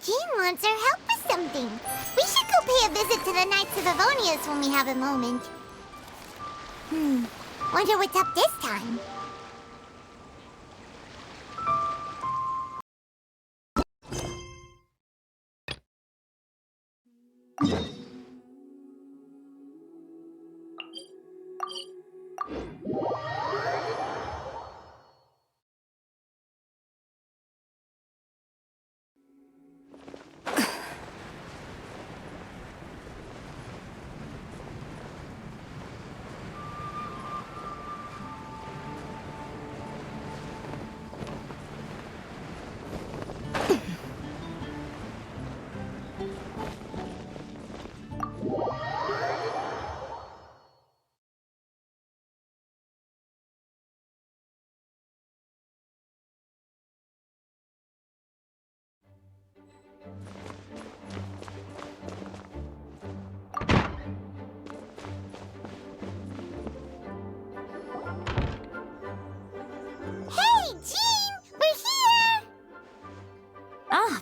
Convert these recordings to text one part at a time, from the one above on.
Jean wants our help with something. We should go pay a visit to the Knights of Avonius when we have a moment. Wonder what's up this time.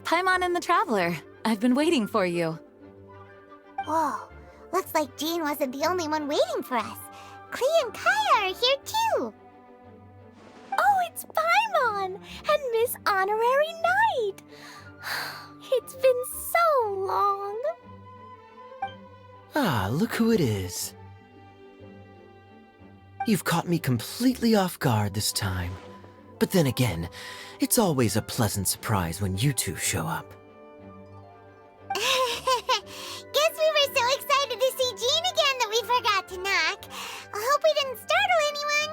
Paimon and the Traveler. I've been waiting for you. Whoa, looks like Jean wasn't the only one waiting for us. Klee and Kaya are here too. Oh, it's Paimon and Miss Honorary Knight. It's been so long. Ah, look who it is. You've caught me completely off guard this time. But then again, it's always a pleasant surprise when you two show up. Guess we were so excited to see Jean again that we forgot to knock. I hope we didn't startle anyone.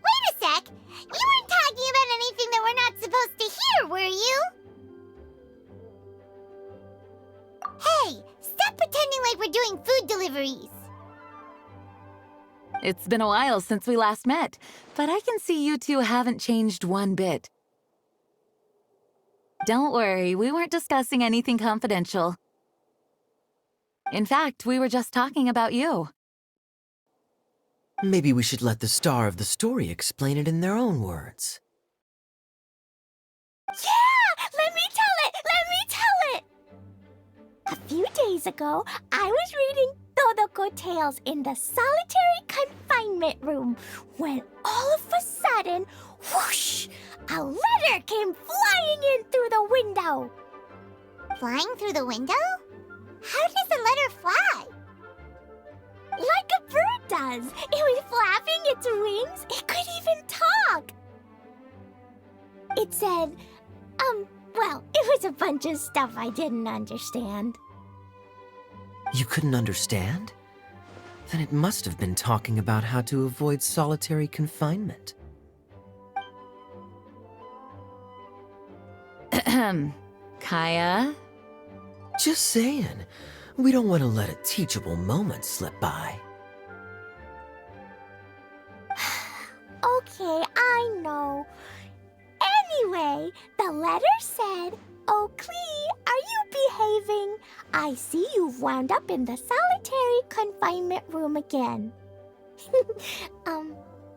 Wait a sec. You weren't talking about anything that we're not supposed to hear, were you? Hey, stop pretending like we're doing food deliveries. It's been a while since we last met, but I can see you two haven't changed one bit. Don't worry, we weren't discussing anything confidential. In fact, we were just talking about you. Maybe we should let the star of the story explain it in their own words. Yeah! Let me tell it! Let me tell it! A few days ago, I was reading Todoko Tales in the solitary confinement room when all of a sudden, whoosh, a letter came flying in through the window. Flying through the window? How does a letter fly? Like a bird does. It was flapping its wings. It could even talk. It said, well, it was a bunch of stuff I didn't understand. You couldn't understand? Then it must have been talking about how to avoid solitary confinement. Kaya? Just saying. We don't want to let a teachable moment slip by. Okay, I know. Anyway, the letter said, "Oh, Klee, are you behaving? I see you've wound up in the solitary confinement room again."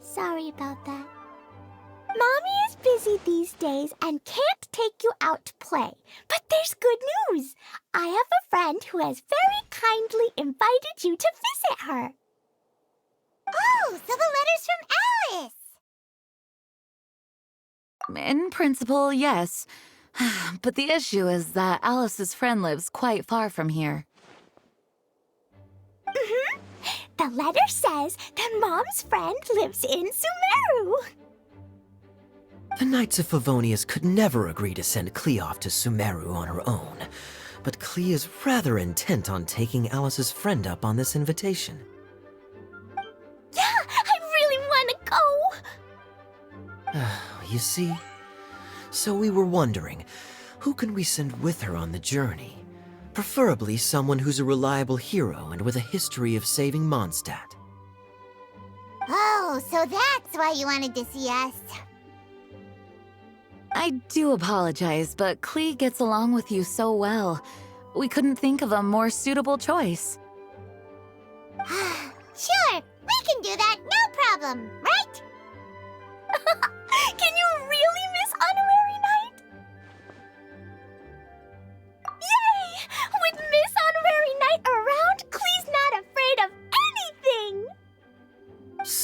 Sorry about that. Mommy is busy these days and can't take you out to play. But there's good news. I have a friend who has very kindly invited you to visit her. Oh, so the letter's from Alice. In principle, yes. But the issue is that Alice's friend lives quite far from here. The letter says that Mom's friend lives in Sumero. The Knights of Favonius could never agree to send Klee off to Sumero on her own, but Klee is rather intent on taking Alice's friend up on this invitation. Yeah, I really want to go. You see? So we were wondering, who can we send with her on the journey? Preferably someone who's a reliable hero and with a history of saving Mondstadt. Oh, so that's why you wanted to see us. I do apologize, but Klee gets along with you so well. We couldn't think of a more suitable choice. Sure, we can do that, no problem, right? Can you really, Miss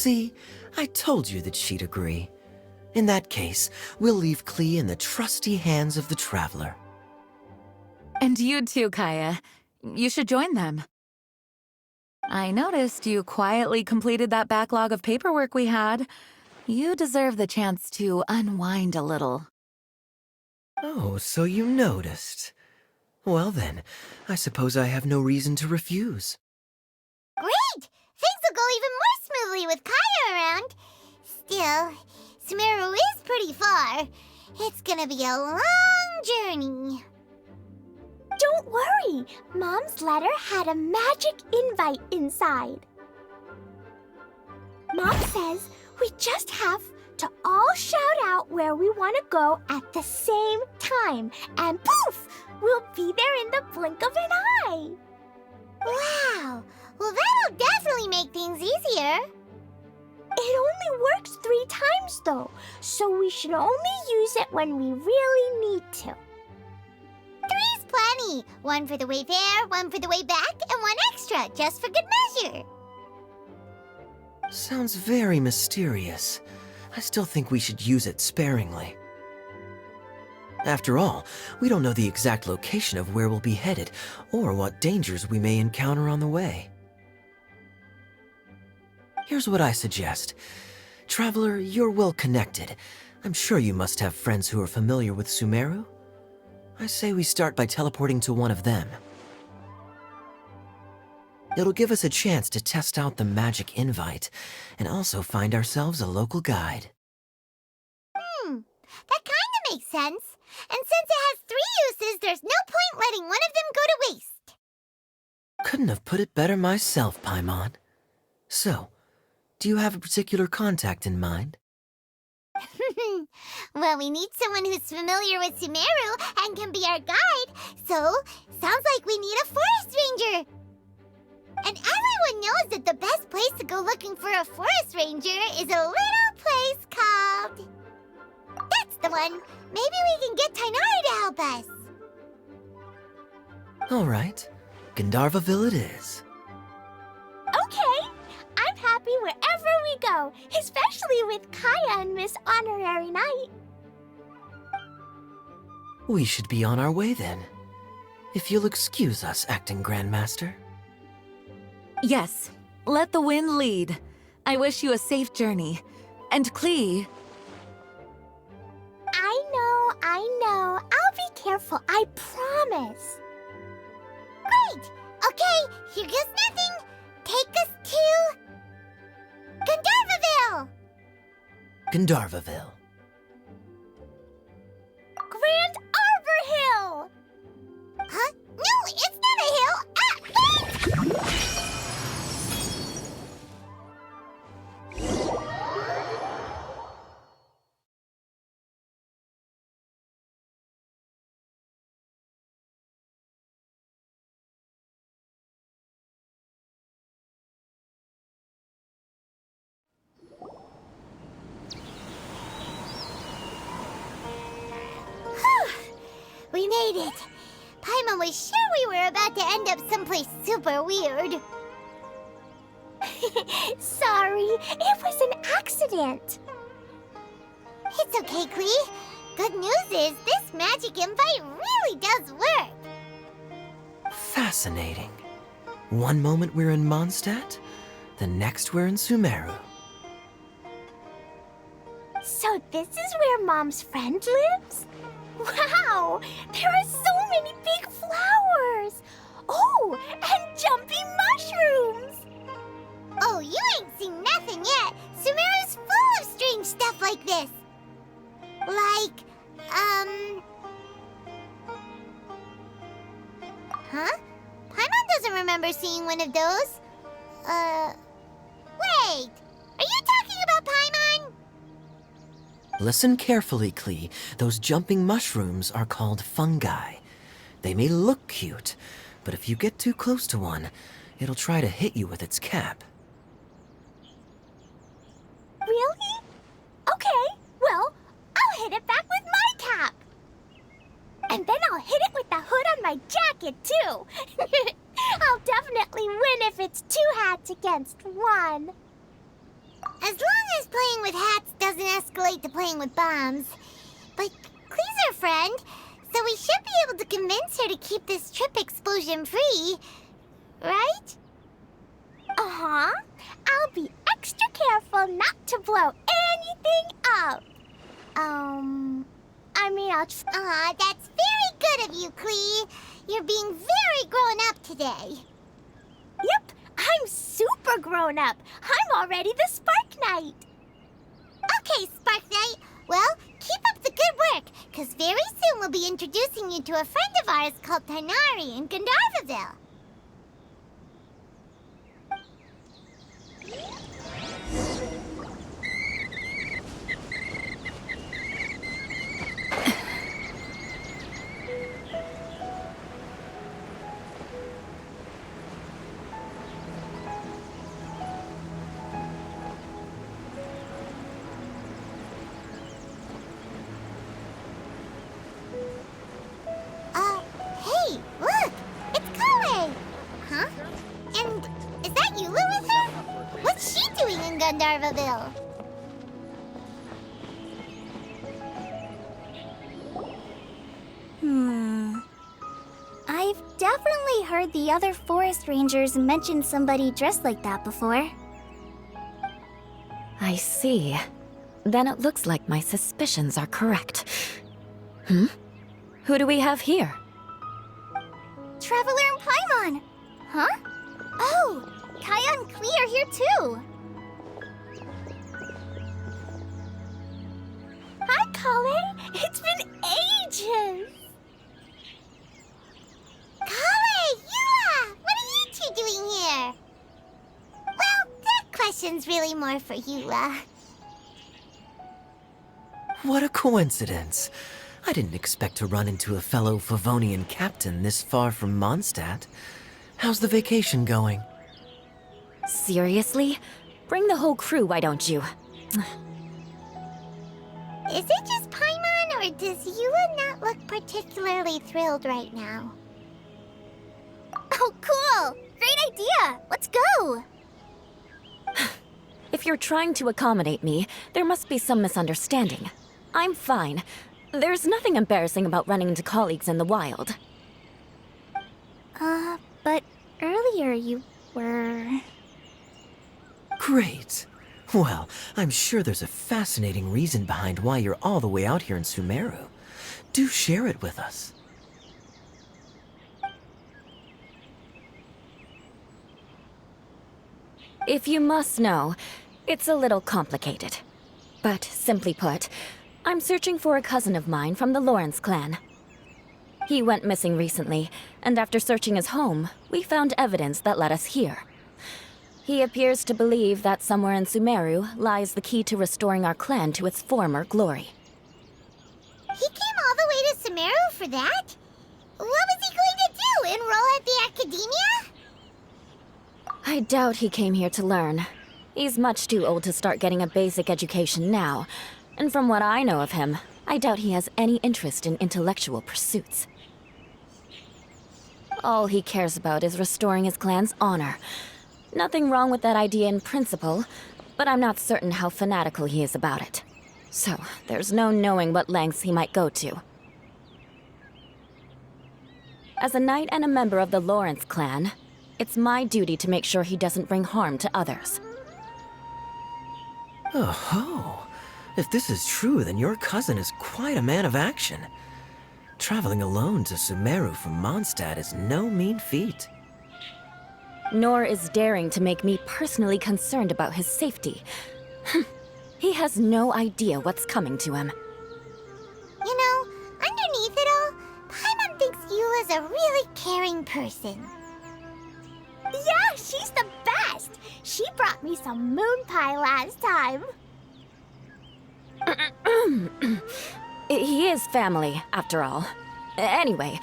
See, I told you that she'd agree. In that case, we'll leave Klee in the trusty hands of the traveler. And you too, Kaya. You should join them. I noticed you quietly completed that backlog of paperwork we had. You deserve the chance to unwind a little. Oh, so you noticed. Well then, I suppose I have no reason to refuse. Great! Things will go even more smoothly with Kaya around. Still, Sumero is pretty far. It's gonna be a long journey. Don't worry, Mom's letter had a magic invite inside. Mom says we just have to all shout out where we want to go at the same time, and poof, we'll be there in the blink of an eye. Wow! Well, that'll definitely make things easier. It only works 3 times though, so we should only use it when we really need to. 3's plenty. 1 for the way there, 1 for the way back, and 1 extra, just for good measure. Sounds very mysterious. I still think we should use it sparingly. After all, we don't know the exact location of where we'll be headed, or what dangers we may encounter on the way. Here's what I suggest. Traveler, you're well connected. I'm sure you must have friends who are familiar with Sumero. I say we start by teleporting to one of them. It'll give us a chance to test out the magic invite, and also find ourselves a local guide. That kinda makes sense. And since it has 3 uses, there's no point letting one of them go to waste. Couldn't have put it better myself, Paimon. So, do you have a particular contact in mind? Well, we need someone who's familiar with Sumero and can be our guide, so sounds like we need a forest ranger. And everyone knows that the best place to go looking for a forest ranger is a little place called... That's the one! Maybe we can get Tainari to help us. All right, Gandharvaville it is. Okay, I'm happy wherever we go, especially with Kaya and Miss Honorary Knight. We should be on our way then. If you'll excuse us, Acting Grandmaster. Yes, let the wind lead. I wish you a safe journey. And Klee... I know. I'll be careful, I promise. Great! Okay, here goes nothing. Take us to... Gandharvaville! Gandharvaville. Grand Arbor Hill! Huh? No, it's not a hill! Ah! We made it. Paimon was sure we were about to end up someplace super weird. Sorry, it was an accident. It's okay, Klee. Good news is this magic invite really does work. Fascinating. One moment we're in Mondstadt, the next we're in Sumero. So this is where Mom's friend lives? Wow! There are so many big flowers! Oh, and jumping mushrooms! Oh, you ain't seen nothing yet. Sumeru's full of strange stuff like this. Like, Huh? Paimon doesn't remember seeing one of those. Wait! Are you talking about Paimon? Listen carefully, Klee. Those jumping mushrooms are called fungi. They may look cute, but if you get too close to one, it'll try to hit you with its cap. Really? Okay, well, I'll hit it back with my cap. And then I'll hit it with the hood on my jacket, too. I'll definitely win if it's 2 hats against 1. As long as playing with hats doesn't escalate to playing with bombs. But Klee's our friend, so we should be able to convince her to keep this trip explosion-free. Right? Uh-huh. I'll be extra careful not to blow anything up. Aw, that's very good of you, Klee. You're being very grown up today. Yep, I'm super grown up. I'm already the Spark Knight. Okay, Spark Knight. Well, keep up the good work, because very soon we'll be introducing you to a friend of ours called Tighnari in Gandharvaville. Hey, look! It's Kale! Huh? And is that Yula with her? What's she doing in Gandharvaville? I've definitely heard the other forest rangers mention somebody dressed like that before. I see. Then it looks like my suspicions are correct. Who do we have here? Traveler and Paimon! Huh? Oh, Kaya and Klee are here too! Hi, Kale. It's been ages. Kale! Yula! What are you two doing here? Well, that question's really more for Yula. What a coincidence. I didn't expect to run into a fellow Favonian captain this far from Mondstadt. How's the vacation going? Seriously? Bring the whole crew, why don't you? Is it just Paimon, or does Yula not look particularly thrilled right now? Oh, cool! Great idea! Let's go! If you're trying to accommodate me, there must be some misunderstanding. I'm fine. There's nothing embarrassing about running into colleagues in the wild. But earlier you were... Great. Well, I'm sure there's a fascinating reason behind why you're all the way out here in Sumero. Do share it with us. If you must know, it's a little complicated. But simply put, I'm searching for a cousin of mine from the Lawrence clan. He went missing recently, and after searching his home, we found evidence that led us here. He appears to believe that somewhere in Sumero lies the key to restoring our clan to its former glory. He came all the way to Sumero for that? What was he going to do, enroll at the academia? I doubt he came here to learn. He's much too old to start getting a basic education now, and from what I know of him, I doubt he has any interest in intellectual pursuits. All he cares about is restoring his clan's honor. Nothing wrong with that idea in principle, but I'm not certain how fanatical he is about it. So, there's no knowing what lengths he might go to. As a knight and a member of the Lawrence clan, it's my duty to make sure he doesn't bring harm to others. Oh-ho. If this is true, then your cousin is quite a man of action. Traveling alone to Sumero from Mondstadt is no mean feat. Nor is daring to make me personally concerned about his safety. He has no idea what's coming to him. You know, underneath it all, Paimon thinks Yula's a really caring person. Yeah, she's the best. She brought me some moon pie last time. He is family, after all. Anyway,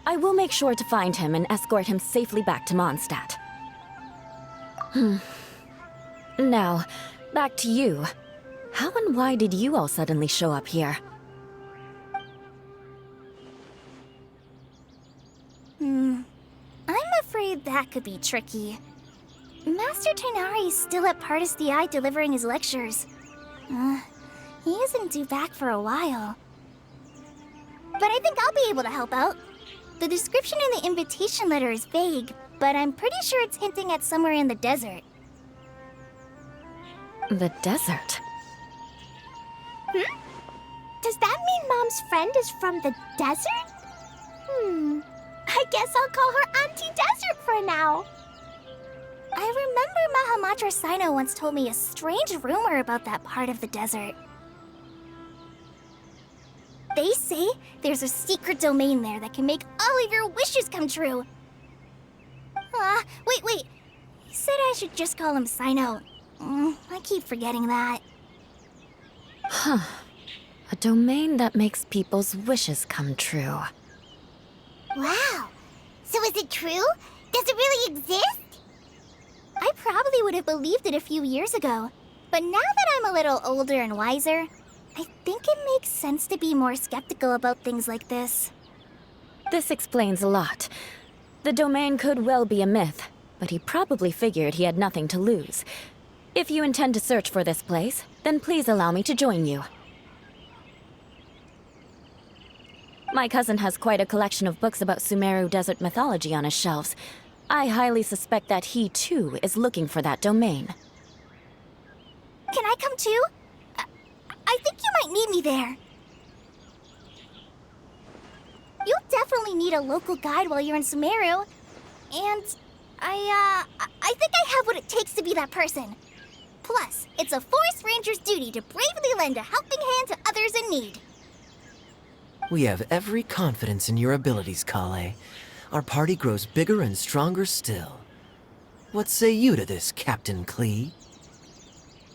I will make sure to find him and escort him safely back to Mondstadt. Now, back to you. How and why did you all suddenly show up here? I'm afraid that could be tricky. Master Tighnari's still at Partis the Eye delivering his lectures. He isn't due back for a while. But I think I'll be able to help out. The description in the invitation letter is vague, but I'm pretty sure it's hinting at somewhere in the desert. The desert? Does that mean Mom's friend is from the desert? I guess I'll call her Auntie Desert for now. I remember Mahamatra Sino once told me a strange rumor about that part of the desert. They say there's a secret domain there that can make all of your wishes come true. Wait. He said I should just call him Sino. I keep forgetting that. Huh. A domain that makes people's wishes come true. Wow. So is it true? Does it really exist? I probably would have believed it a few years ago. But now that I'm a little older and wiser, I think it makes sense to be more skeptical about things like this. This explains a lot. The domain could well be a myth, but he probably figured he had nothing to lose. If you intend to search for this place, then please allow me to join you. My cousin has quite a collection of books about Sumero desert mythology on his shelves. I highly suspect that he, too, is looking for that domain. Can I come too? I think you might need me there. You'll definitely need a local guide while you're in Sumero. And I think I have what it takes to be that person. Plus, it's a forest ranger's duty to bravely lend a helping hand to others in need. We have every confidence in your abilities, Kale. Our party grows bigger and stronger still. What say you to this, Captain Klee?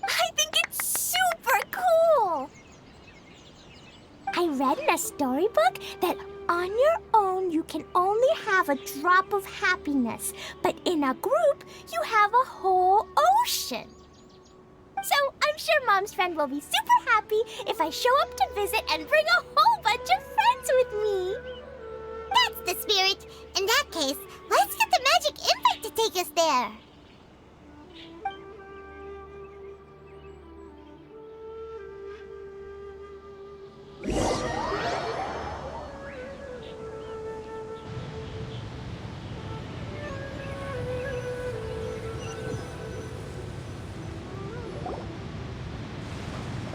I think it's super cool! I read in a storybook that on your own you can only have a drop of happiness, but in a group you have a whole ocean. So I'm sure Mom's friend will be super happy if I show up to visit and bring a whole bunch of friends with me. That's the spirit. In that case, let's get the magic impact to take us there.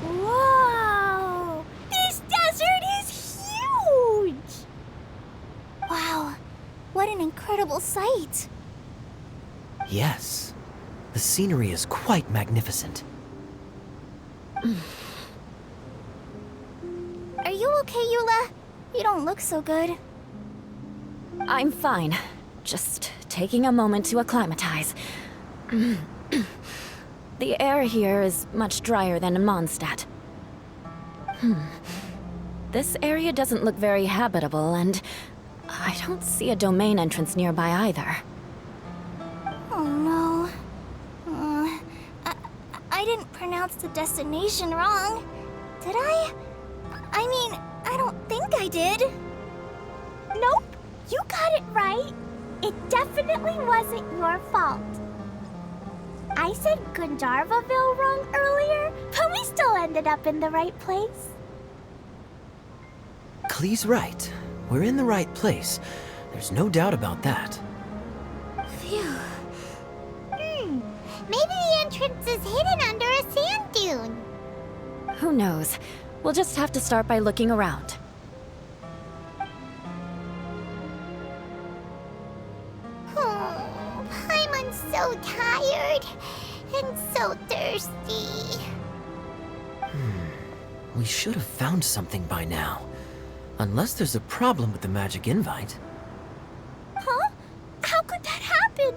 Whoa! This desert is huge! Wow, what an incredible sight. Yes. The scenery is quite magnificent. Are you okay, Eula? You don't look so good. I'm fine. Just taking a moment to acclimatize. The air here is much drier than in Mondstadt. This area doesn't look very habitable, and I don't see a domain entrance nearby either. Oh no. I didn't pronounce the destination wrong. Did I? I mean, I don't think I did. Nope, you got it right. It definitely wasn't your fault. I said Gundarvaville wrong earlier, but we still ended up in the right place. Klee's right. We're in the right place. There's no doubt about that. Phew. Maybe the entrance is hidden under a sand dune. Who knows? We'll just have to start by looking around. Paimon's so tired and so thirsty. We should have found something by now. Unless there's a problem with the magic invite. Huh? How could that happen?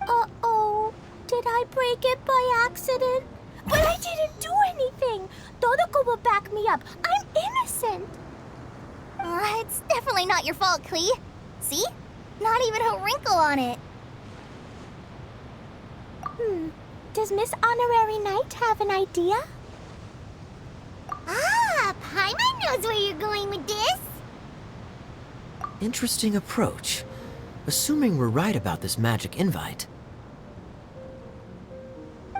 Uh-oh. Did I break it by accident? But I didn't do anything. Todoko will back me up. I'm innocent. It's definitely not your fault, Klee. See? Not even a wrinkle on it. Does Miss Honorary Knight have an idea? Paimon knows where you're going with this. Interesting approach. assuming we're right about this magic invite.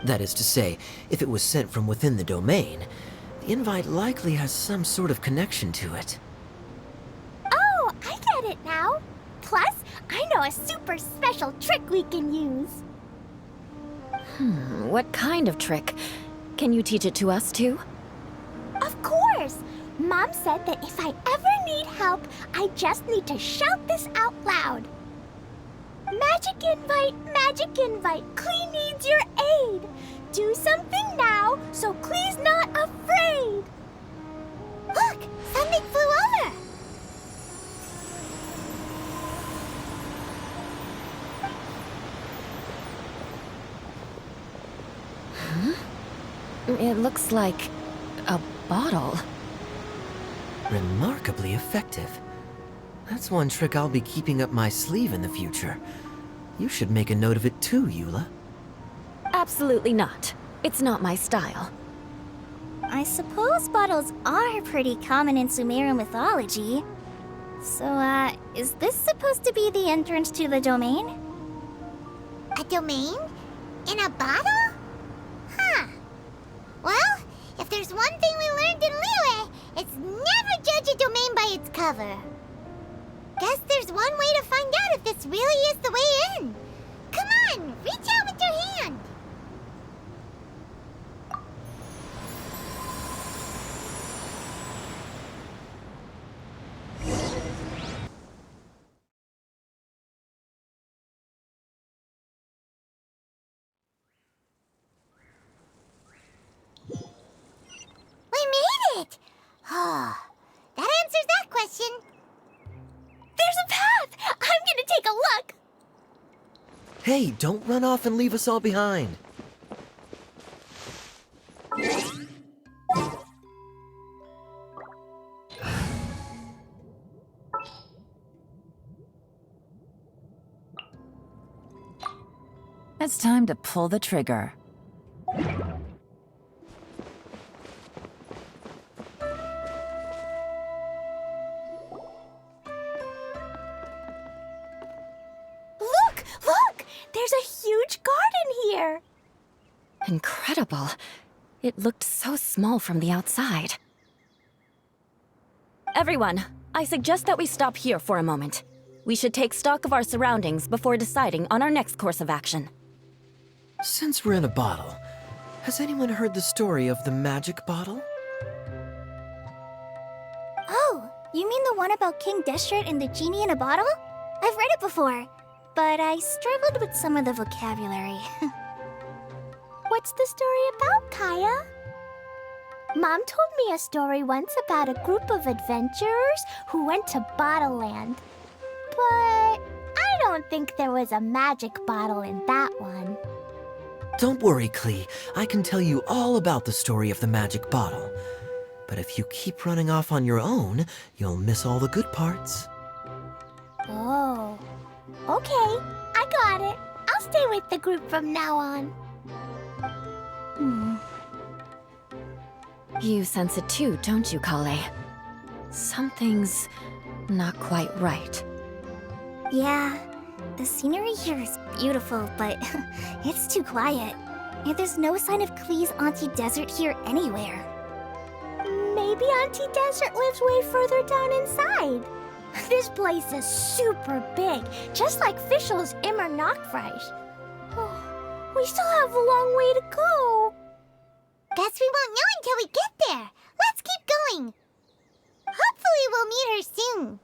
That is to say, if it was sent from within the domain, the invite likely has some sort of connection to it. Oh, I get it now. Plus, I know a super special trick we can use. What kind of trick? Can you teach it to us too? Of course! Mom said that if I ever need help, I just need to shout this out loud. Magic invite, Klee needs your aid. Do something now, so Klee's not afraid. Look! Something flew over! It looks like a bottle. Remarkably effective. That's one trick I'll be keeping up my sleeve in the future. You should make a note of it too, Eula. Absolutely not. It's not my style. I suppose bottles are pretty common in Sumeru mythology. So, is this supposed to be the entrance to the domain? A domain? In a bottle? Huh. Well, if there's one thing we learned in Liyue, it's never judge a domain by its cover. Guess there's one way to find out if this really is the way in. Come on, reach out with your hand. We made it! Oh, that answers that question. There's a path! I'm gonna take a look! Hey, don't run off and leave us all behind. It's time to pull the trigger. Look! There's a huge garden here! Incredible. It looked so small from the outside. Everyone, I suggest that we stop here for a moment. We should take stock of our surroundings before deciding on our next course of action. Since we're in a bottle, has anyone heard the story of the magic bottle? Oh, you mean the one about King Destret and the genie in a bottle? I've read it before, but I struggled with some of the vocabulary. What's the story about, Kaya? Mom told me a story once about a group of adventurers who went to Bottle Land. But I don't think there was a magic bottle in that one. Don't worry, Klee. I can tell you all about the story of the magic bottle. But if you keep running off on your own, you'll miss all the good parts. Oh. Okay, I got it. I'll stay with the group from now on. You sense it too, don't you, Kale? Something's not quite right. Yeah, the scenery here is beautiful, but it's too quiet. And there's no sign of Klee's Auntie Desert here anywhere. Maybe Auntie Desert lives way further down inside. This place is super big, just like Fischl's Immer Nachtreich. Oh, we still have a long way to go. Guess we won't know until we get there. Let's keep going. Hopefully we'll meet her soon.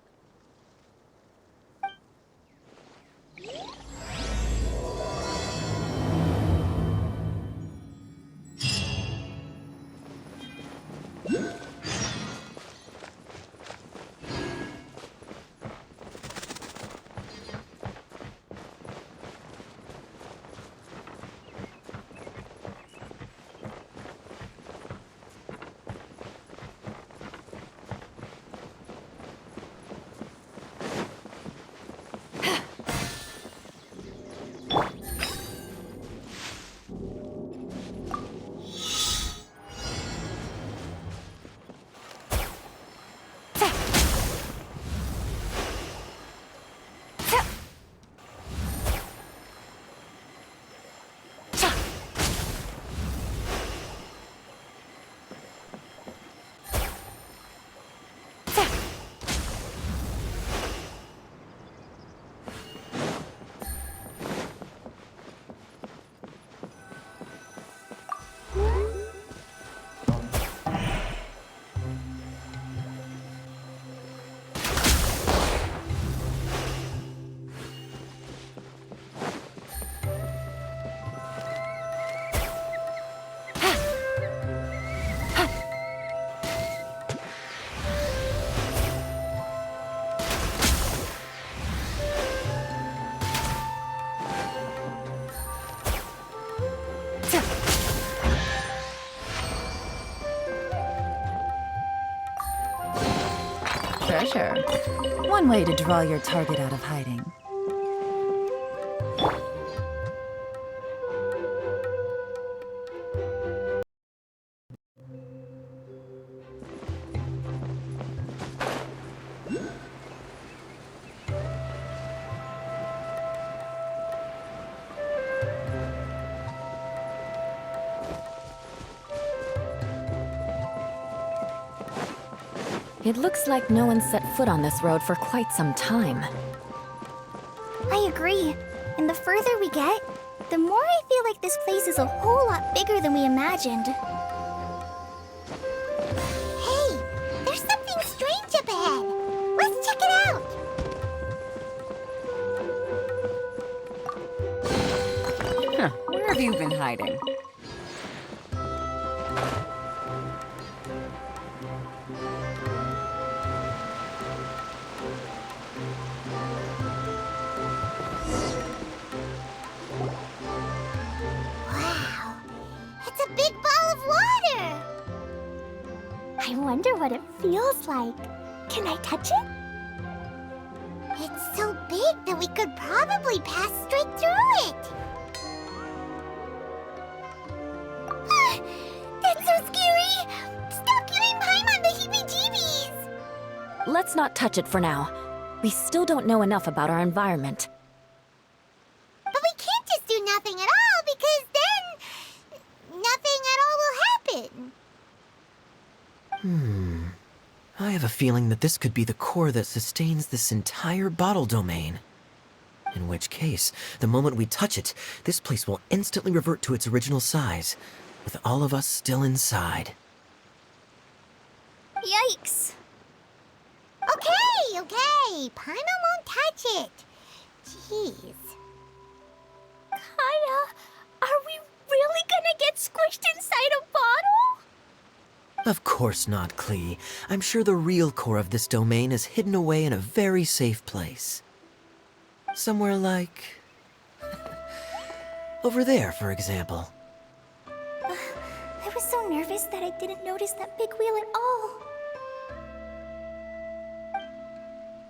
treasure. One way to draw your target out of hiding. It looks like no one set foot on this road for quite some time. I agree. And the further we get, the more I feel like this place is a whole lot bigger than we imagined. Hey, there's something strange up ahead. Let's check it out. Huh, where have you been hiding? Wow, it's a big ball of water. I wonder what it feels like. Can I touch it? It's so big that we could probably pass straight through it. That's so scary. Stop giving Paimon the heebie-jeebies. Let's not touch it for now. We still don't know enough about our environment. But we can't just do nothing at all, because then nothing at all will happen. I have a feeling that this could be the core that sustains this entire bottle domain. In which case, the moment we touch it, this place will instantly revert to its original size, with all of us still inside. Yikes. Okay. Paimon won't touch it. Jeez. Kaya, are we really gonna get squished inside a bottle? Of course not, Klee. I'm sure the real core of this domain is hidden away in a very safe place. Somewhere like... over there, for example. I was so nervous that I didn't notice that big wheel at all.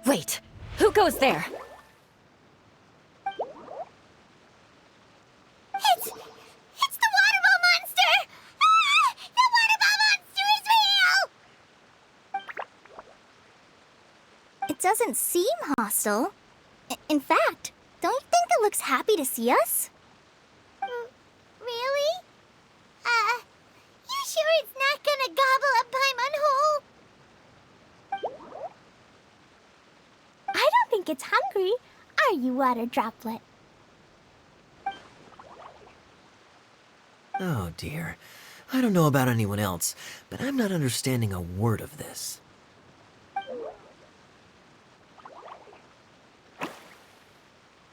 Wait, who goes there? It's the water ball monster! Ah! The water ball monster is real! It doesn't seem hostile. In fact, don't you think it looks happy to see us? Really? You sure it's not gonna gobble up Paimon whole? I don't think it's hungry. Are you, water droplet? Oh dear. I don't know about anyone else, but I'm not understanding a word of this.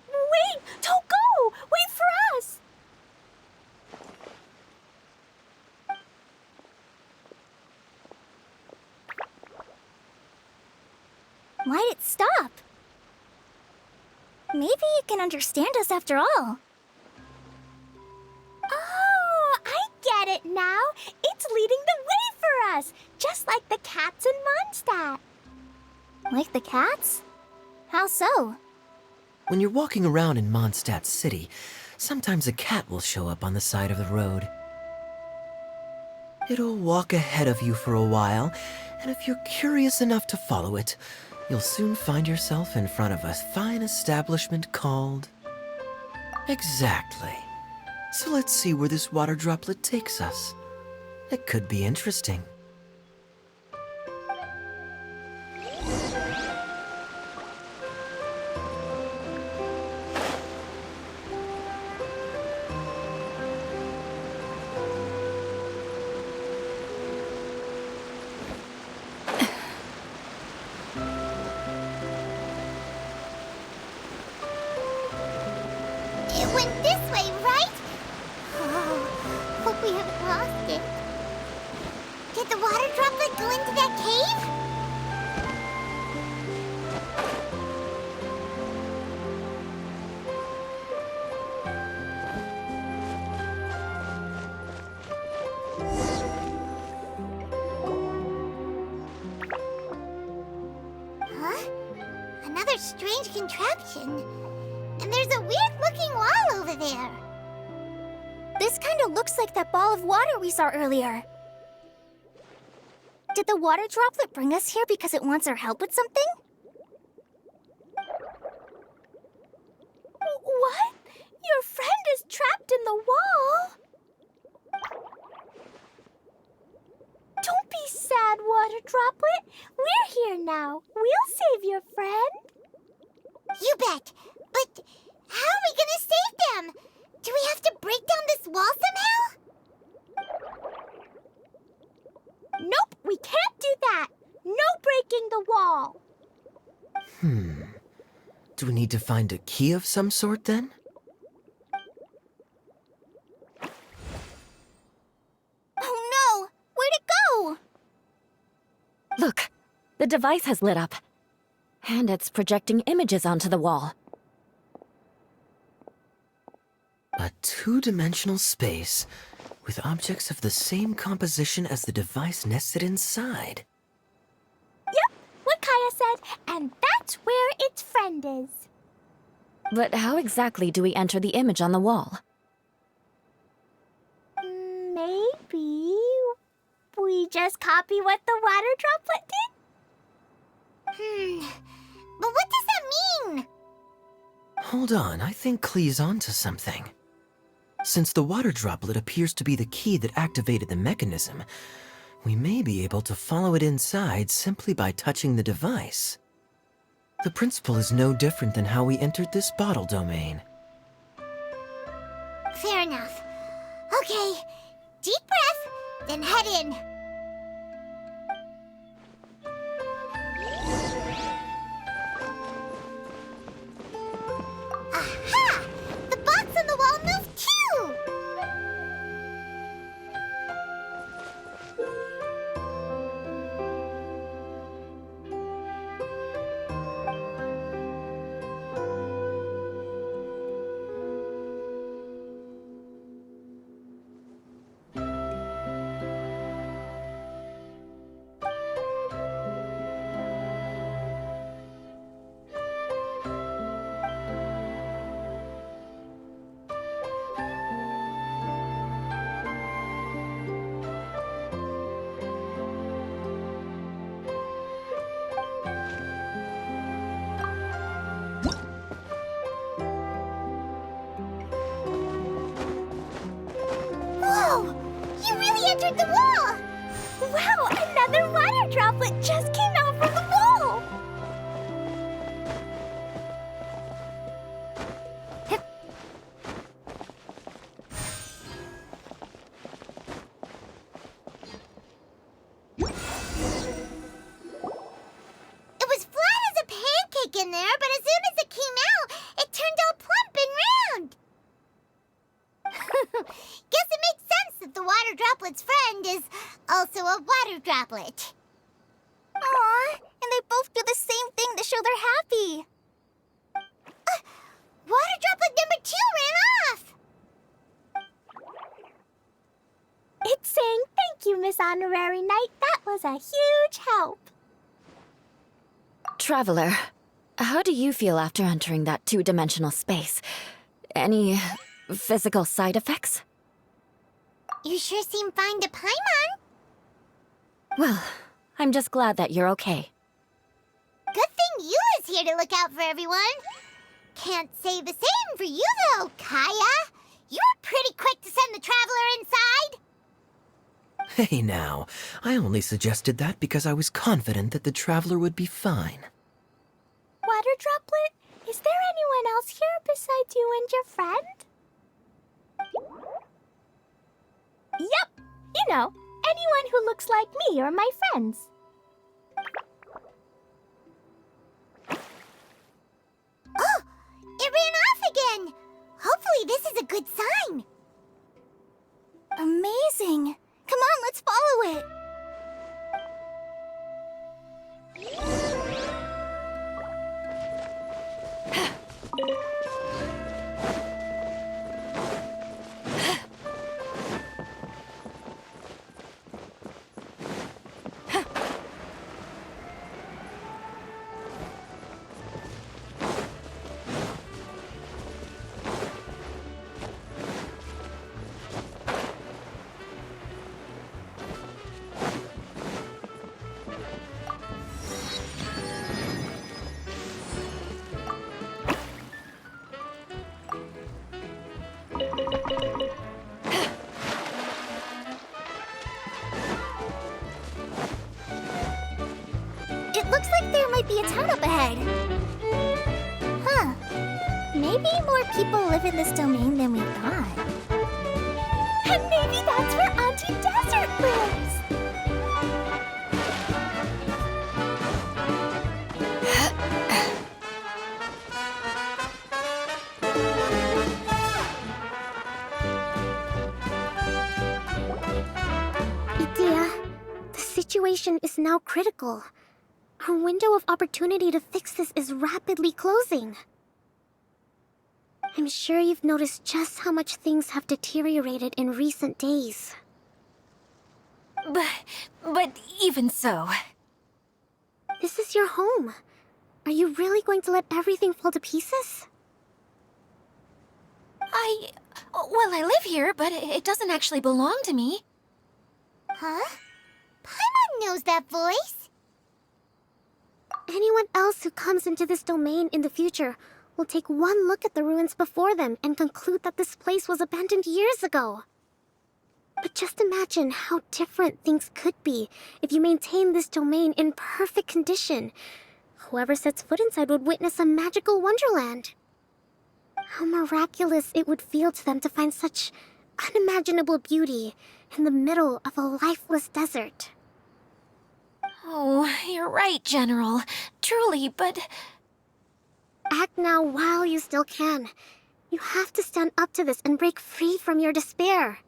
Wait! Don't go! Wait for us! Why'd it stop? Maybe it can understand us after all. Oh, I get it now. It's leading the way for us, just like the cats in Mondstadt. Like the cats? How so? When you're walking around in Mondstadt City, sometimes a cat will show up on the side of the road. It'll walk ahead of you for a while, and if you're curious enough to follow it, you'll soon find yourself in front of a fine establishment called... Exactly. So let's see where this water droplet takes us. It could be interesting. It went this way, right? Oh, hope we haven't lost it. Did the strange contraption. And there's a weird-looking wall over there. This kind of looks like that ball of water we saw earlier. Did the water droplet bring us here because it wants our help with something? What? Your friend is trapped in the wall? Don't be sad, Water Droplet. We're here now. We'll save your friend. You bet. But how are we gonna save them? Do we have to break down this wall somehow? Nope, we can't do that. No breaking the wall. Do we need to find a key of some sort then? Oh no! Where'd it go? Look, the device has lit up. And it's projecting images onto the wall. A two-dimensional space with objects of the same composition as the device nested inside. Yep, what Kaya said, and that's where its friend is. But how exactly do we enter the image on the wall? Maybe we just copy what the water droplet did? But what does that mean? Hold on, I think Klee's onto something. Since the water droplet appears to be the key that activated the mechanism, we may be able to follow it inside simply by touching the device. The principle is no different than how we entered this bottle domain. Fair enough. Okay, deep breath, then head in. Aha! The box on the wall moved too! Whoa! You really entered the wall! Wow, another water droplet just came out from the wall! It was flat as a pancake in there, but as soon as it came out, it turned all plump and round. Guess it makes sense that the water droplet's friend is also a water droplet. Aw, and they both do the same thing to show they're happy. Water droplet number 2 ran off. It's saying thank you, Miss Honorary Knight. That was a huge help. Traveler, how do you feel after entering that two-dimensional space? Any physical side effects? You sure seem fine to Paimon. Well, I'm just glad that you're okay. Good thing you is here to look out for everyone. Can't say the same for you, though, Kaya. You were pretty quick to send the traveler inside. Hey now, I only suggested that because I was confident that the traveler would be fine. Water droplet, is there anyone else here besides you and your friend? Yep, you know, anyone who looks like me or my friends. Oh, it ran off again. Hopefully this is a good sign. Amazing. Come on, let's follow it. be a town up ahead. Huh. Maybe more people live in this domain than we thought. And maybe that's where Auntie Desert lives! Idea, the situation is now critical. Our window of opportunity to fix this is rapidly closing. I'm sure you've noticed just how much things have deteriorated in recent days. But even so... This is your home. Are you really going to let everything fall to pieces? Well, I live here, but it doesn't actually belong to me. Huh? Paimon knows that voice. Anyone else who comes into this domain in the future will take one look at the ruins before them and conclude that this place was abandoned years ago. But just imagine how different things could be if you maintain this domain in perfect condition. Whoever sets foot inside would witness a magical wonderland. How miraculous it would feel to them to find such unimaginable beauty in the middle of a lifeless desert. Oh, you're right, General. Truly, but... Act now while you still can. You have to stand up to this and break free from your despair.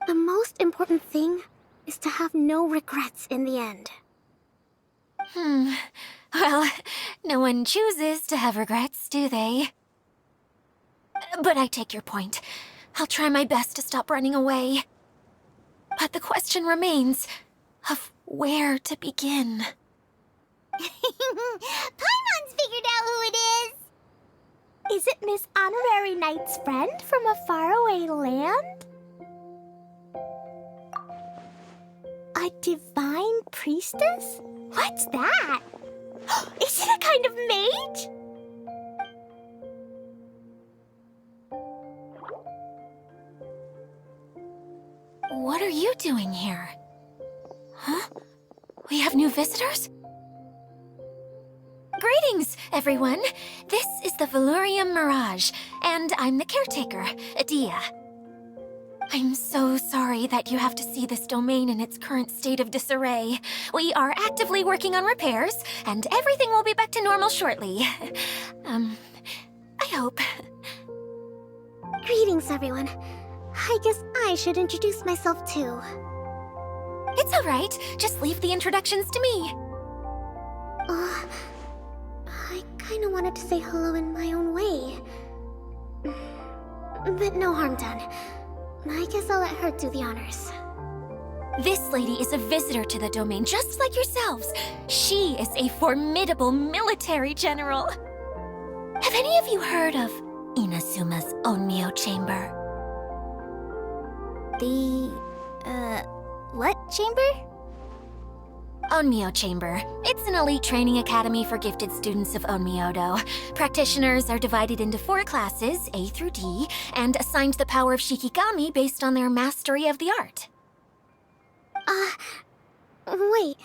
The most important thing is to have no regrets in the end. Well, no one chooses to have regrets, do they? But I take your point. I'll try my best to stop running away. But the question remains of where to begin. Paimon's figured out who it is. Is it Miss Honorary Knight's friend from a faraway land? A divine priestess? What's that? Is it a kind of mage? What are you doing here? Huh? We have new visitors? Greetings, everyone. This is the Valurium Mirage, and I'm the caretaker, Adia. I'm so sorry that you have to see this domain in its current state of disarray. We are actively working on repairs, and everything will be back to normal shortly. I hope. Greetings, everyone. I guess I should introduce myself too. It's all right. Just leave the introductions to me. I kinda wanted to say hello in my own way. But no harm done. I guess I'll let her do the honors. This lady is a visitor to the domain, just like yourselves. She is a formidable military general. Have any of you heard of Inazuma's Onmyo Chamber? What chamber? Onmyo Chamber. It's an elite training academy for gifted students of Onmyodo. Practitioners are divided into 4 classes, A through D, and assigned the power of Shikigami based on their mastery of the art. Wait.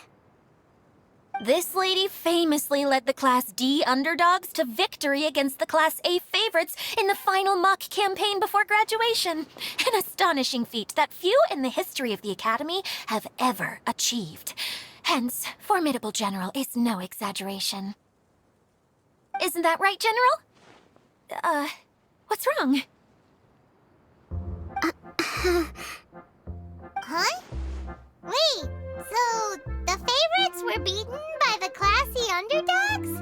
This lady famously led the Class D underdogs to victory against the Class A favorites in the final mock campaign before graduation. An astonishing feat that few in the history of the Academy have ever achieved. Hence, formidable general is no exaggeration. Isn't that right, General? What's wrong? Huh? Wait, so the favorites were beaten by the classy underdogs?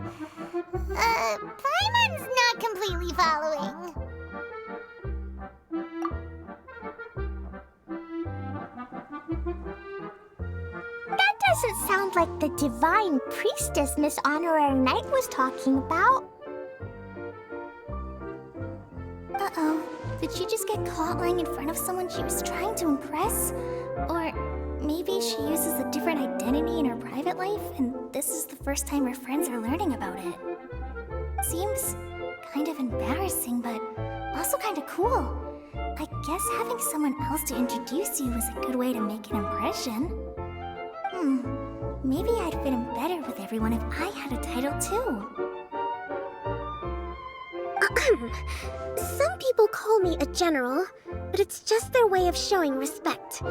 Paimon's not completely following. That doesn't sound like the divine priestess Miss Honorary Knight was talking about. Uh-oh. Did she just get caught lying in front of someone she was trying to impress? Or maybe she uses a different identity in her private life, and this is the first time her friends are learning about it. Seems kind of embarrassing, but also kind of cool. I guess having someone else to introduce you is a good way to make an impression. Maybe I'd fit in better with everyone if I had a title too. Some people call me a general, but it's just their way of showing respect.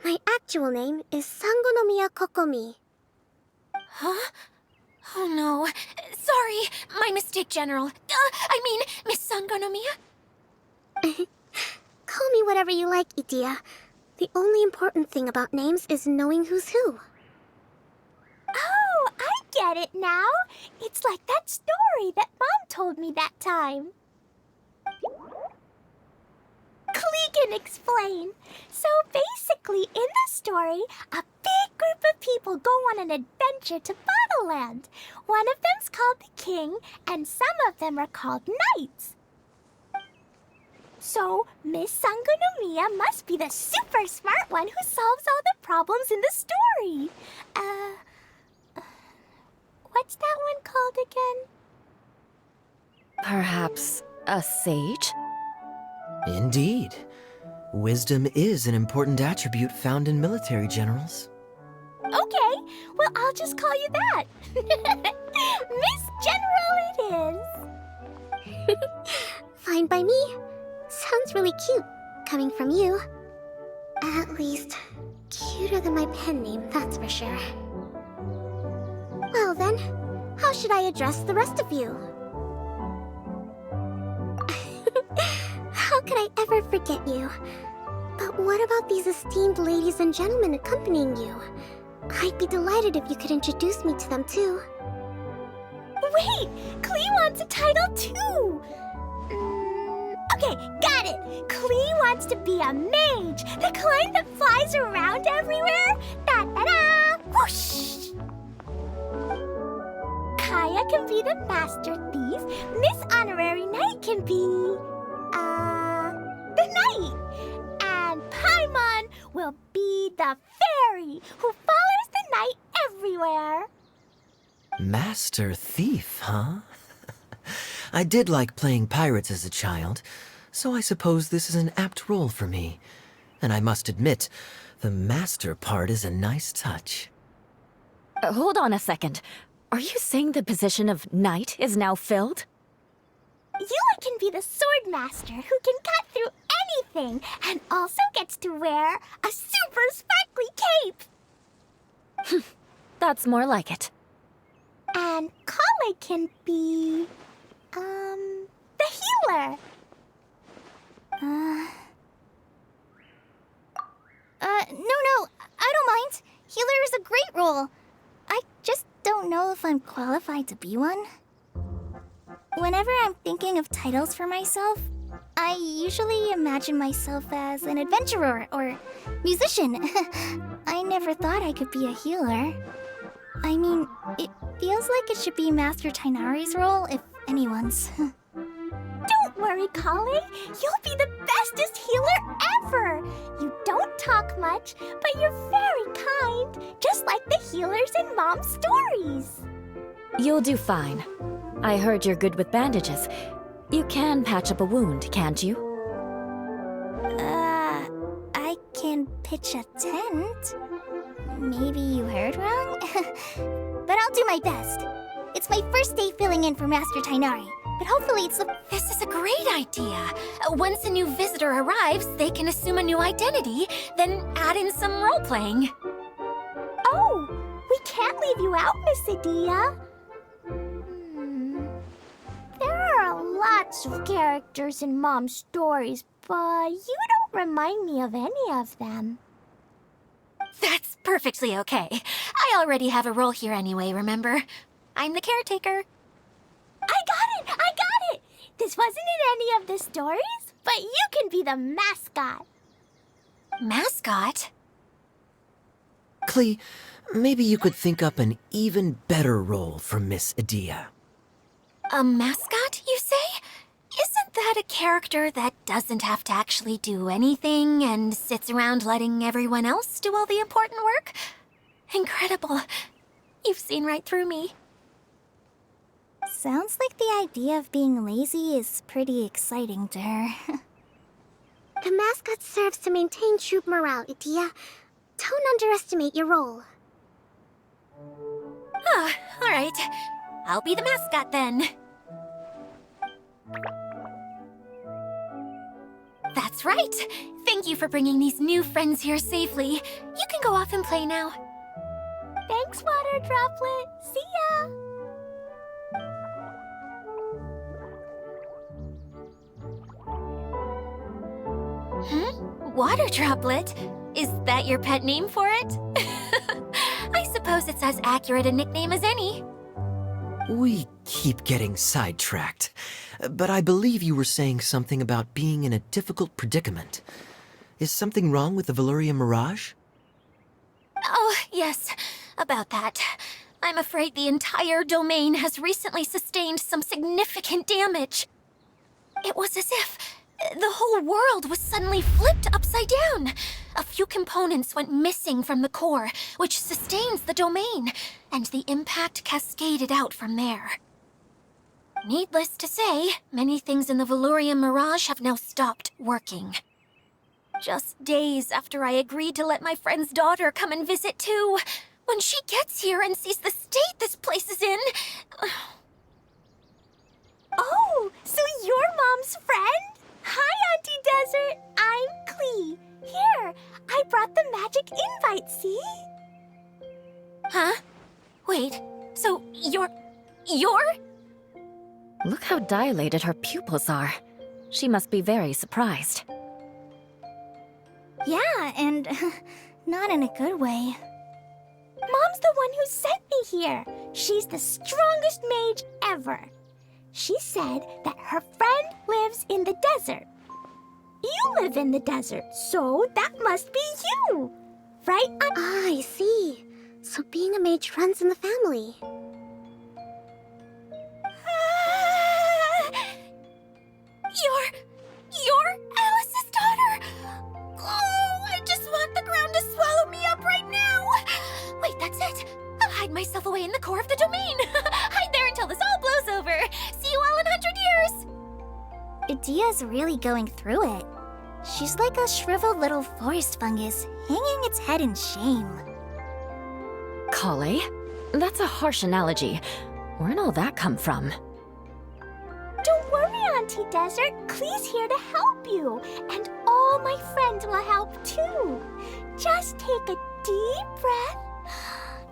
My actual name is Sangonomiya Kokomi. Huh? Oh no. Sorry, my mistake, General. I mean, Miss Sangonomiya. Call me whatever you like, Itia. The only important thing about names is knowing who's who. Oh, I get it now. It's like that story that Mom told me that time. Klee can explain. So basically, in the story, a big group of people go on an adventure to Bottleland. One of them's called the King, and some of them are called Knights. So, Miss Sangonomiya must be the super smart one who solves all the problems in the story. What's that one called again? Perhaps a sage? Indeed. Wisdom is an important attribute found in military generals. Okay, well, I'll just call you that. Miss General it is. Fine by me. Sounds really cute, coming from you. At least, cuter than my pen name, that's for sure. Well then, how should I address the rest of you? How could I ever forget you? But what about these esteemed ladies and gentlemen accompanying you? I'd be delighted if you could introduce me to them too. Wait, Klee wants a title too. Okay, got it. Klee wants to be a mage, the kind that flies around everywhere. Da-da-da! Whoosh! Kaya can be the master thief. Miss Honorary Knight can be... the knight. And Paimon will be the fairy who follows the knight everywhere. Master Thief, huh? I did like playing pirates as a child, so I suppose this is an apt role for me. And I must admit, the master part is a nice touch. Hold on a second. Are you saying the position of knight is now filled? Yula can be the sword master who can cut through anything and also gets to wear a super sparkly cape. That's more like it. And Kale can be... the healer. No, I don't mind. Healer is a great role. I just don't know if I'm qualified to be one. Whenever I'm thinking of titles for myself, I usually imagine myself as an adventurer or musician. I never thought I could be a healer. I mean, it feels like it should be Master Tainari's role, if anyone's. Don't worry, Kale. You'll be the bestest healer ever. You don't talk much, but you're very kind, just like the healers in Mom's stories. You'll do fine. I heard you're good with bandages. You can patch up a wound, can't you? I can pitch a tent. Maybe you heard wrong? But I'll do my best. It's my first day filling in for Master Tainari, but hopefully it's the... This is a great idea. Once a new visitor arrives, they can assume a new identity, then add in some role-playing. Oh, we can't leave you out, Miss Adia. There are lots of characters in Mom's stories, but you don't remind me of any of them. That's perfectly okay. I already have a role here anyway, remember? I'm the caretaker. I got it! This wasn't in any of the stories, but you can be the mascot. Mascot? Klee, maybe you could think up an even better role for Miss Adia. A mascot, you say? Isn't that a character that doesn't have to actually do anything and sits around letting everyone else do all the important work? Incredible. You've seen right through me. Sounds like the idea of being lazy is pretty exciting to her. The mascot serves to maintain troop morale, Itia. Don't underestimate your role. Ah, all right. I'll be the mascot then. That's right. Thank you for bringing these new friends here safely. You can go off and play now. Thanks, Water Droplet. See ya! Water Droplet? Is that your pet name for it? I suppose it's as accurate a nickname as any. We keep getting sidetracked, but I believe you were saying something about being in a difficult predicament. Is something wrong with the Veluria Mirage? Oh, yes, about that. I'm afraid the entire domain has recently sustained some significant damage. It was as if the whole world was suddenly flipped upside down. A few components went missing from the core, which sustains the domain, and the impact cascaded out from there. Needless to say, many things in the Veluria Mirage have now stopped working. Just days after I agreed to let my friend's daughter come and visit too, when she gets here and sees the state this place is in... Oh, so you're Mom's friend? Hi, Auntie Desert. I'm Klee. Here, I brought the magic invite, see? Huh? Wait, so you're... Look how dilated her pupils are. She must be very surprised. Yeah, and not in a good way. Mom's the one who sent me here. She's the strongest mage ever. She said that her friend lives in the desert. You live in the desert, so that must be you. Right, I see. So being a mage runs in the family. You're Alice's daughter? Oh, I just want the ground to swallow me up right now. Wait, that's it. I'll hide myself away in the core of the domain. Hide there until this all blows over. See you all in 100 years. Idia's really going through it. She's like a shriveled little forest fungus, hanging its head in shame. Kale? That's a harsh analogy. Where'd all that come from? Don't worry, Auntie Desert. Klee's here to help you. And all my friends will help too. Just take a deep breath,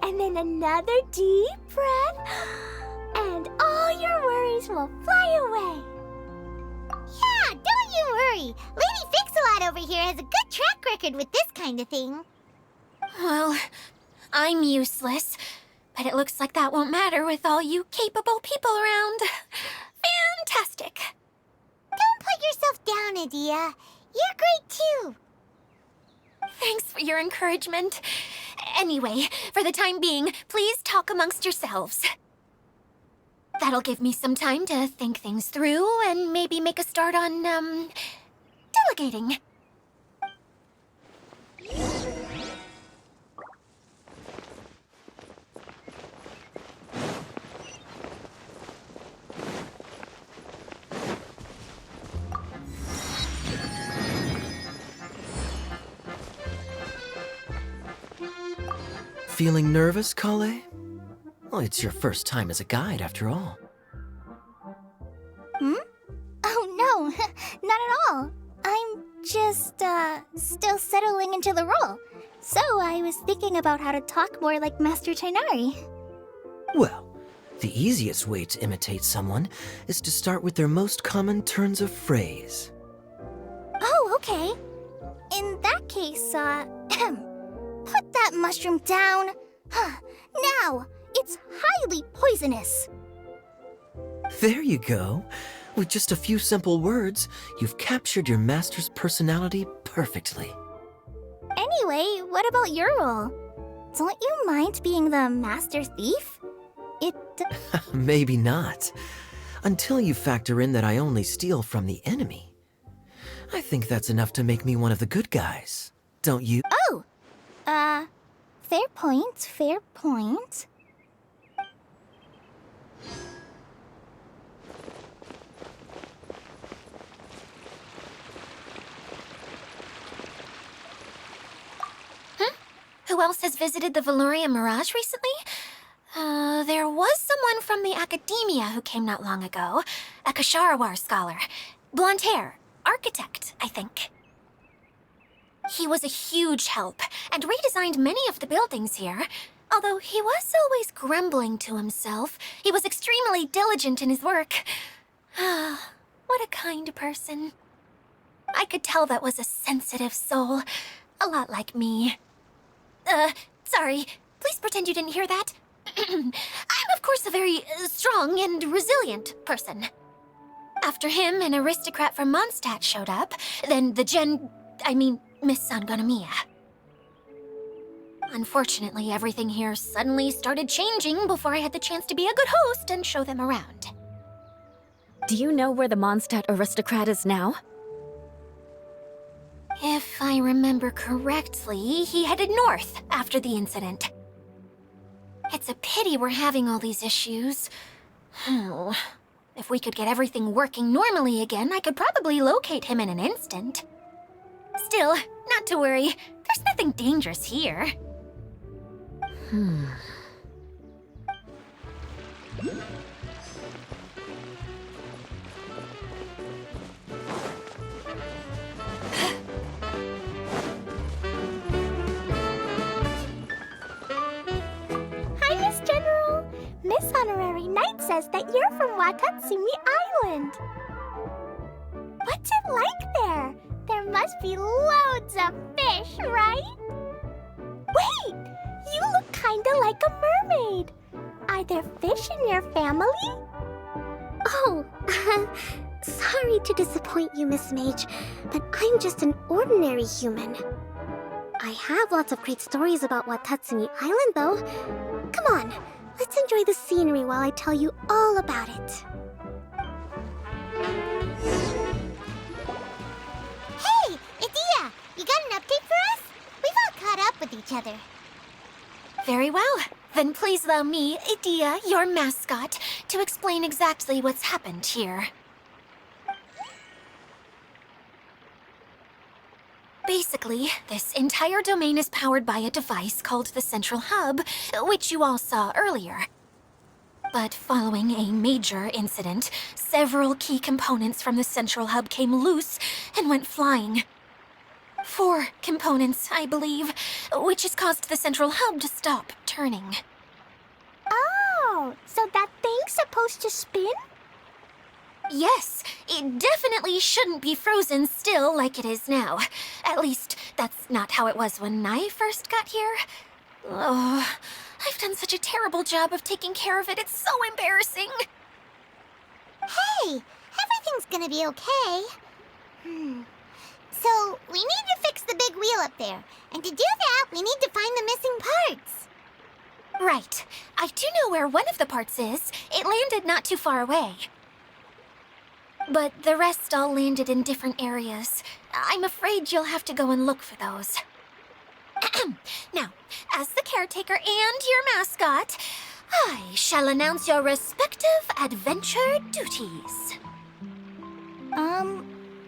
and then another deep breath, and all your worries will fly away. Yeah, don't you worry. Lady Fix-A-Lot over here has a good track record with this kind of thing. Well, I'm useless, but it looks like that won't matter with all you capable people around. Fantastic. Don't put yourself down, Idia. You're great too. Thanks for your encouragement. Anyway, for the time being, please talk amongst yourselves. That'll give me some time to think things through and maybe make a start on, delegating. Feeling nervous, Kale? Well, it's your first time as a guide, after all. Oh no, not at all. I'm just, still settling into the role. So I was thinking about how to talk more like Master Tighnari. Well, the easiest way to imitate someone is to start with their most common turns of phrase. Oh, okay. In that case, put that mushroom down. Now, it's highly poisonous. There you go. With just a few simple words, you've captured your master's personality perfectly. Anyway, what about your role? Don't you mind being the master thief? Maybe not. Until you factor in that I only steal from the enemy. I think that's enough to make me one of the good guys. Don't you? Oh! Fair point, fair point. Who else has visited the Veluria Mirage recently? from the academia who came not long ago. A Kasharawar scholar. Blonde hair. Architect, I think. He was a huge help, and redesigned many of the buildings here. Although he was always grumbling to himself, he was extremely diligent in his work. What a kind person. I could tell that was a sensitive soul. A lot like me. Sorry. Please pretend you didn't hear that. I'm, of course, a very strong and resilient person. After him, an aristocrat from Mondstadt showed up. Then Miss Sangonomiya. Unfortunately, everything here suddenly started changing before I had the chance to be a good host and show them around. Do you know where the Mondstadt aristocrat is now? If I remember correctly, he headed north after the incident. It's a pity we're having all these issues. Oh, if we could get everything working normally again, I could probably locate him in an instant. Still, not to worry. There's nothing dangerous here. Hi, Miss General. Miss Honorary Knight says that you're from Watatsumi Island. What's it like there? There must be loads of fish, right? Wait! You look kinda like a mermaid. Are there fish in your family? Oh, sorry to disappoint you, Miss Mage, but I'm just an ordinary human. I have lots of great stories about Watatsumi Island, though. Come on, let's enjoy the scenery while I tell you all about it. Hey, Idia! You got an update for us? We've all caught up with each other. Very well. Then please allow me, Idia, your mascot, to explain exactly what's happened here. Basically, this entire domain is powered by a device called the Central Hub, which you all saw earlier. But following a major incident, several key components from the Central Hub came loose and went flying. 4 components, I believe, which has caused the Central Hub to stop turning. Oh, so that thing's supposed to spin? Yes, it definitely shouldn't be frozen still like it is now. At least, that's not how it was when I first got here. Oh, I've done such a terrible job of taking care of it, it's so embarrassing. Hey, everything's gonna be okay. So, we need to fix the big wheel up there. And to do that, we need to find the missing parts. Right. I do know where one of the parts is. It landed not too far away. But the rest all landed in different areas. I'm afraid you'll have to go and look for those. Now, as the caretaker and your mascot, I shall announce your respective adventure duties.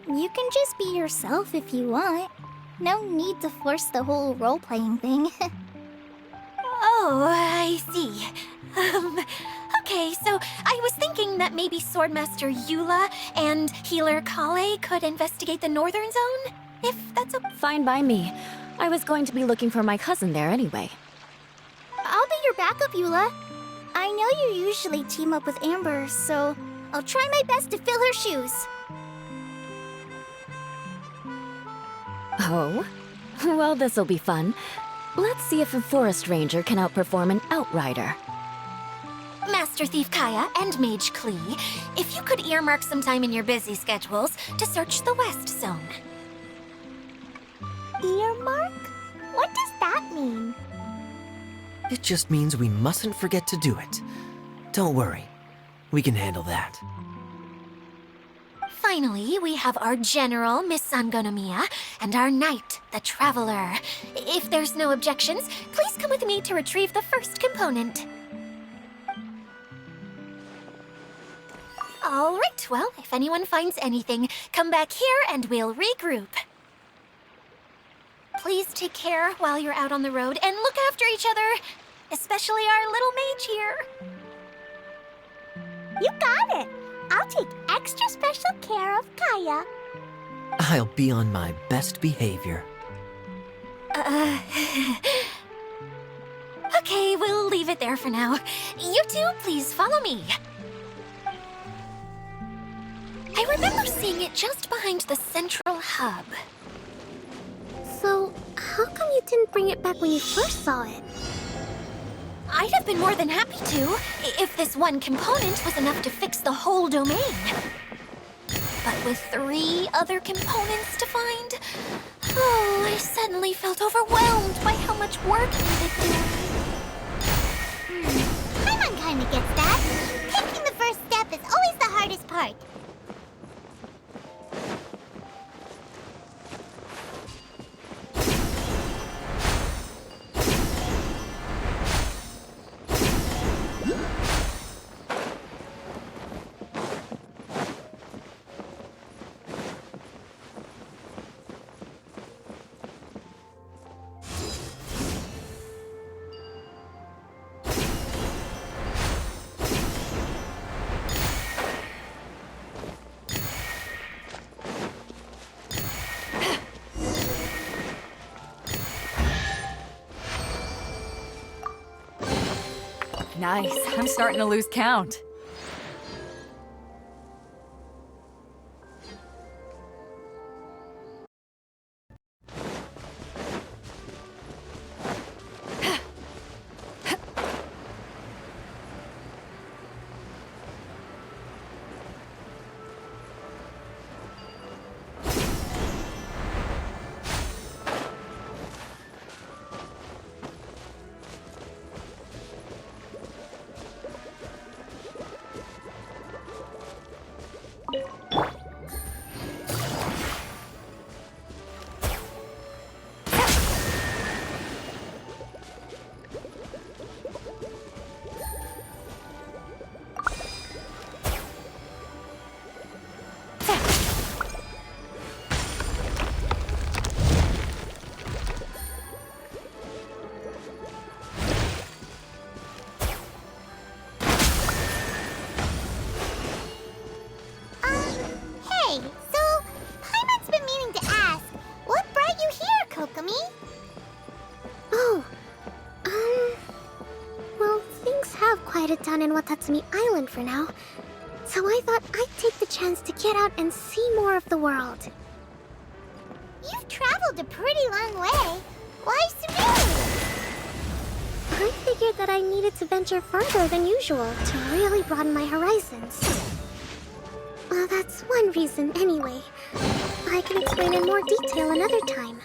You can just be yourself if you want. No need to force the whole role-playing thing. Oh, I see. Okay, so I was thinking that maybe Swordmaster Eula and Healer Kale could investigate the northern zone, if that's okay. Fine by me. I was going to be looking for my cousin there anyway. I'll be your backup, Eula. I know you usually team up with Amber, so I'll try my best to fill her shoes. Oh? Well, this'll be fun. Let's see if a forest ranger can outperform an outrider. Master Thief Kaya and Mage Klee, if you could earmark some time in your busy schedules to search the west zone. Earmark? What does that mean? It just means we mustn't forget to do it. Don't worry. We can handle that. Finally, we have our general, Miss Sangonomiya, and our knight, the Traveler. If there's no objections, please come with me to retrieve the first component. All right, well, if anyone finds anything, come back here and we'll regroup. Please take care while you're out on the road and look after each other, especially our little mage here. You got it. I'll take extra special care of Kaya. I'll be on my best behavior. Okay, we'll leave it there for now. You two, please follow me. I remember seeing it just behind the central hub. So, how come you didn't bring it back when you first saw it? I'd have been more than happy to, if this one component was enough to fix the whole domain. But with 3 other components to find, I suddenly felt overwhelmed by how much work needed doing. Paimon kinda gets that. Taking the first step is always the hardest part. Nice. I'm starting to lose count. Hey, so Paimon's been meaning to ask, what brought you here, Kokomi? Oh, well, things have quieted down in Watatsumi Island for now. So I thought I'd take the chance to get out and see more of the world. You've traveled a pretty long way. Why Sumeri? I figured that I needed to venture further than usual to really broaden my horizons. Well, that's one reason anyway. I can explain in more detail another time.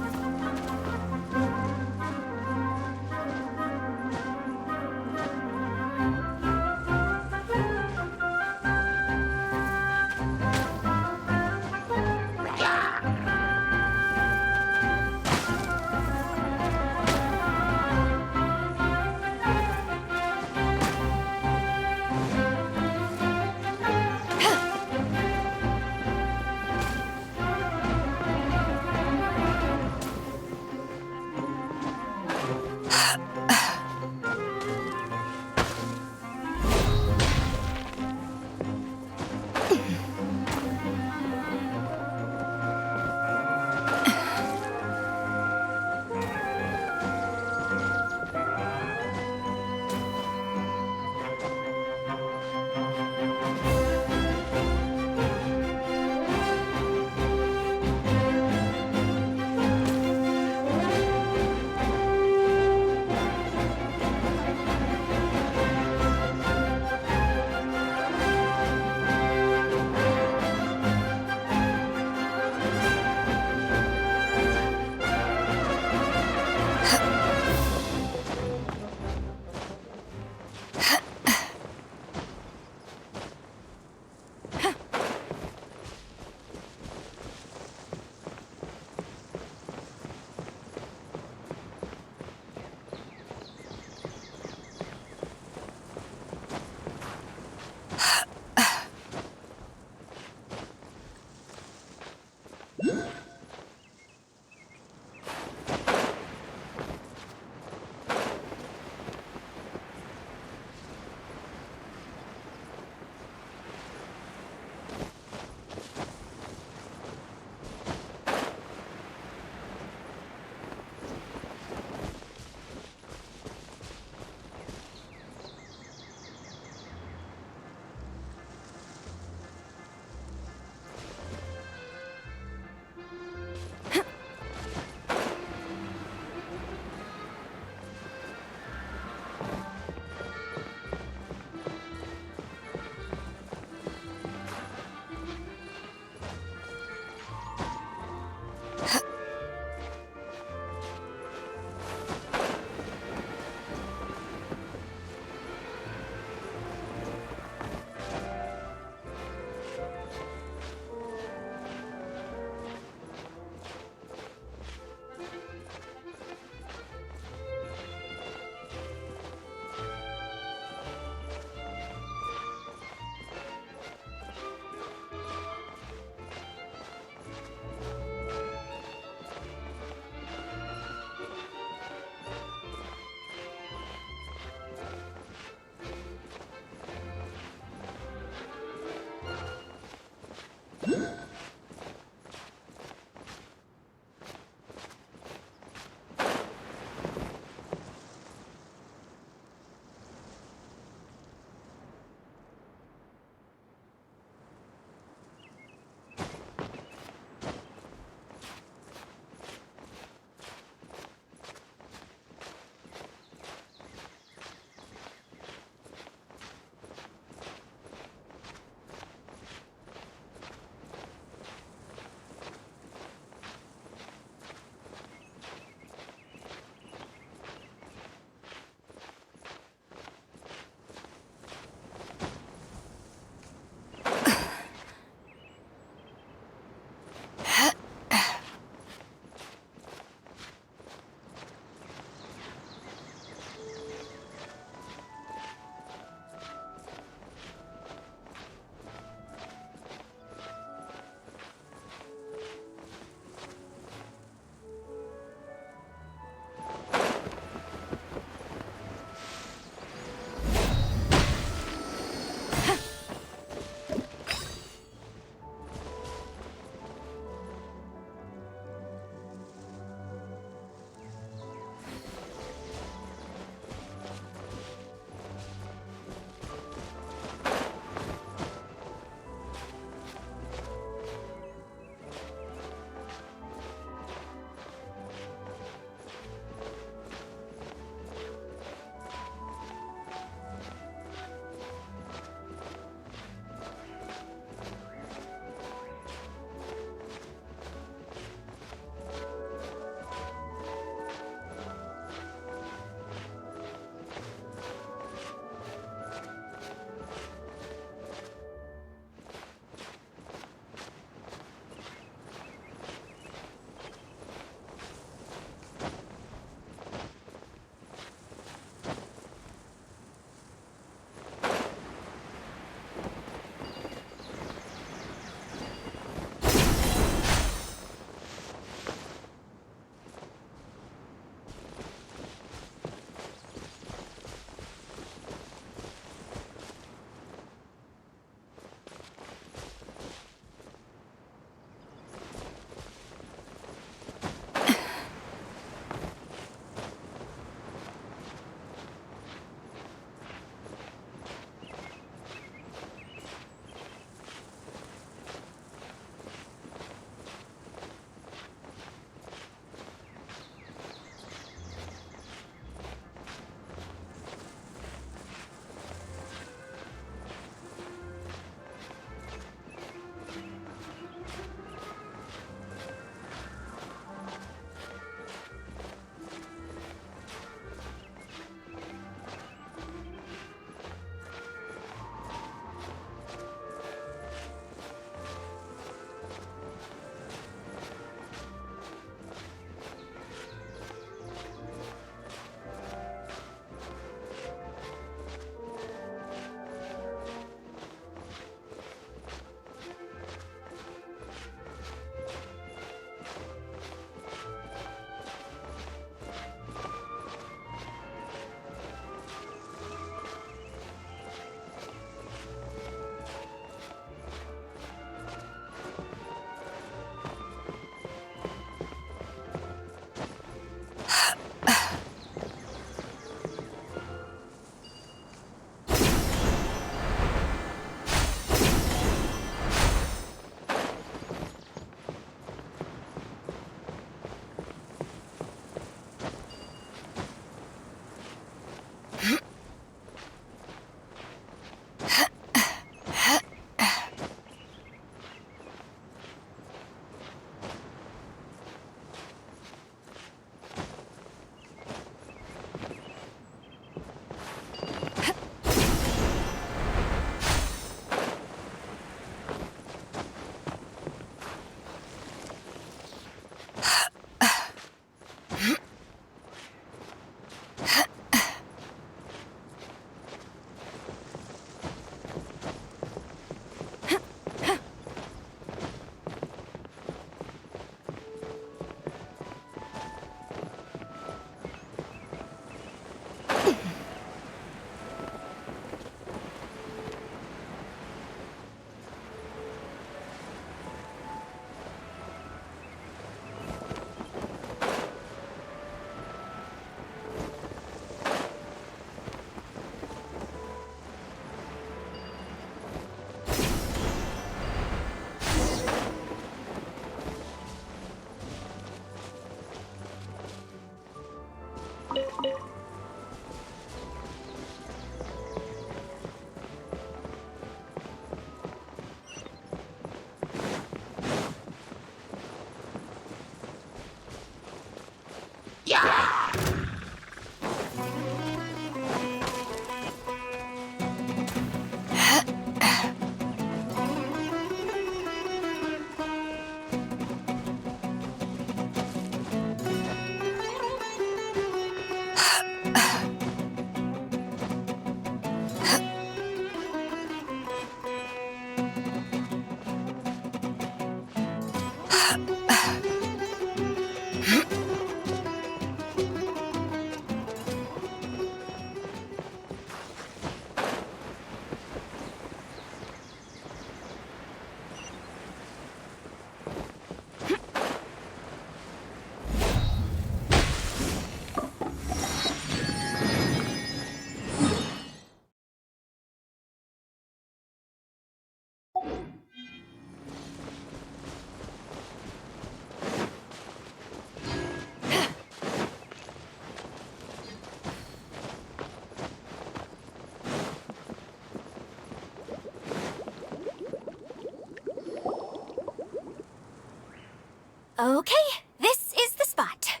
Okay, this is the spot.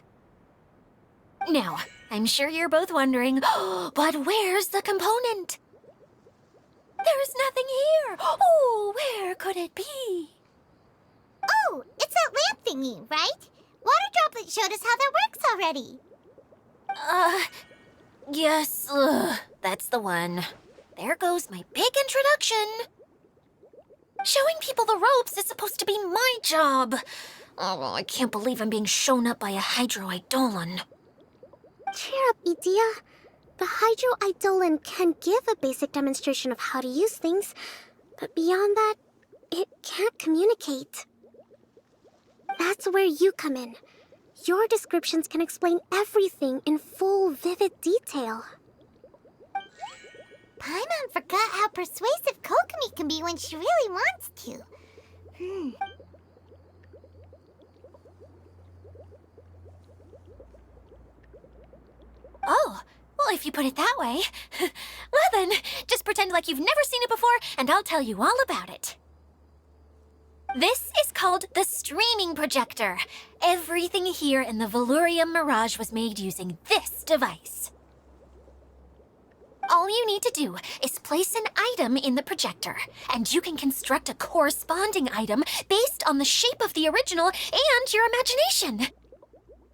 Now, I'm sure you're both wondering, but where's the component? There's nothing here. Oh, where could it be? Oh, it's that lamp thingy, right? Water Droplet showed us how that works already. Yes, that's the one. There goes my big introduction. Showing people the ropes is supposed to be my job. Oh, I can't believe I'm being shown up by a Hydro-Eidolon. Cheer up, Edea. The Hydro-Eidolon can give a basic demonstration of how to use things, but beyond that, it can't communicate. That's where you come in. Your descriptions can explain everything in full, vivid detail. Paimon forgot how persuasive Kokomi can be when she really wants to. Oh, well, if you put it that way. Well then, just pretend like you've never seen it before, and I'll tell you all about it. This is called the streaming projector. Everything here in the Velurium Mirage was made using this device. All you need to do is place an item in the projector, and you can construct a corresponding item based on the shape of the original and your imagination.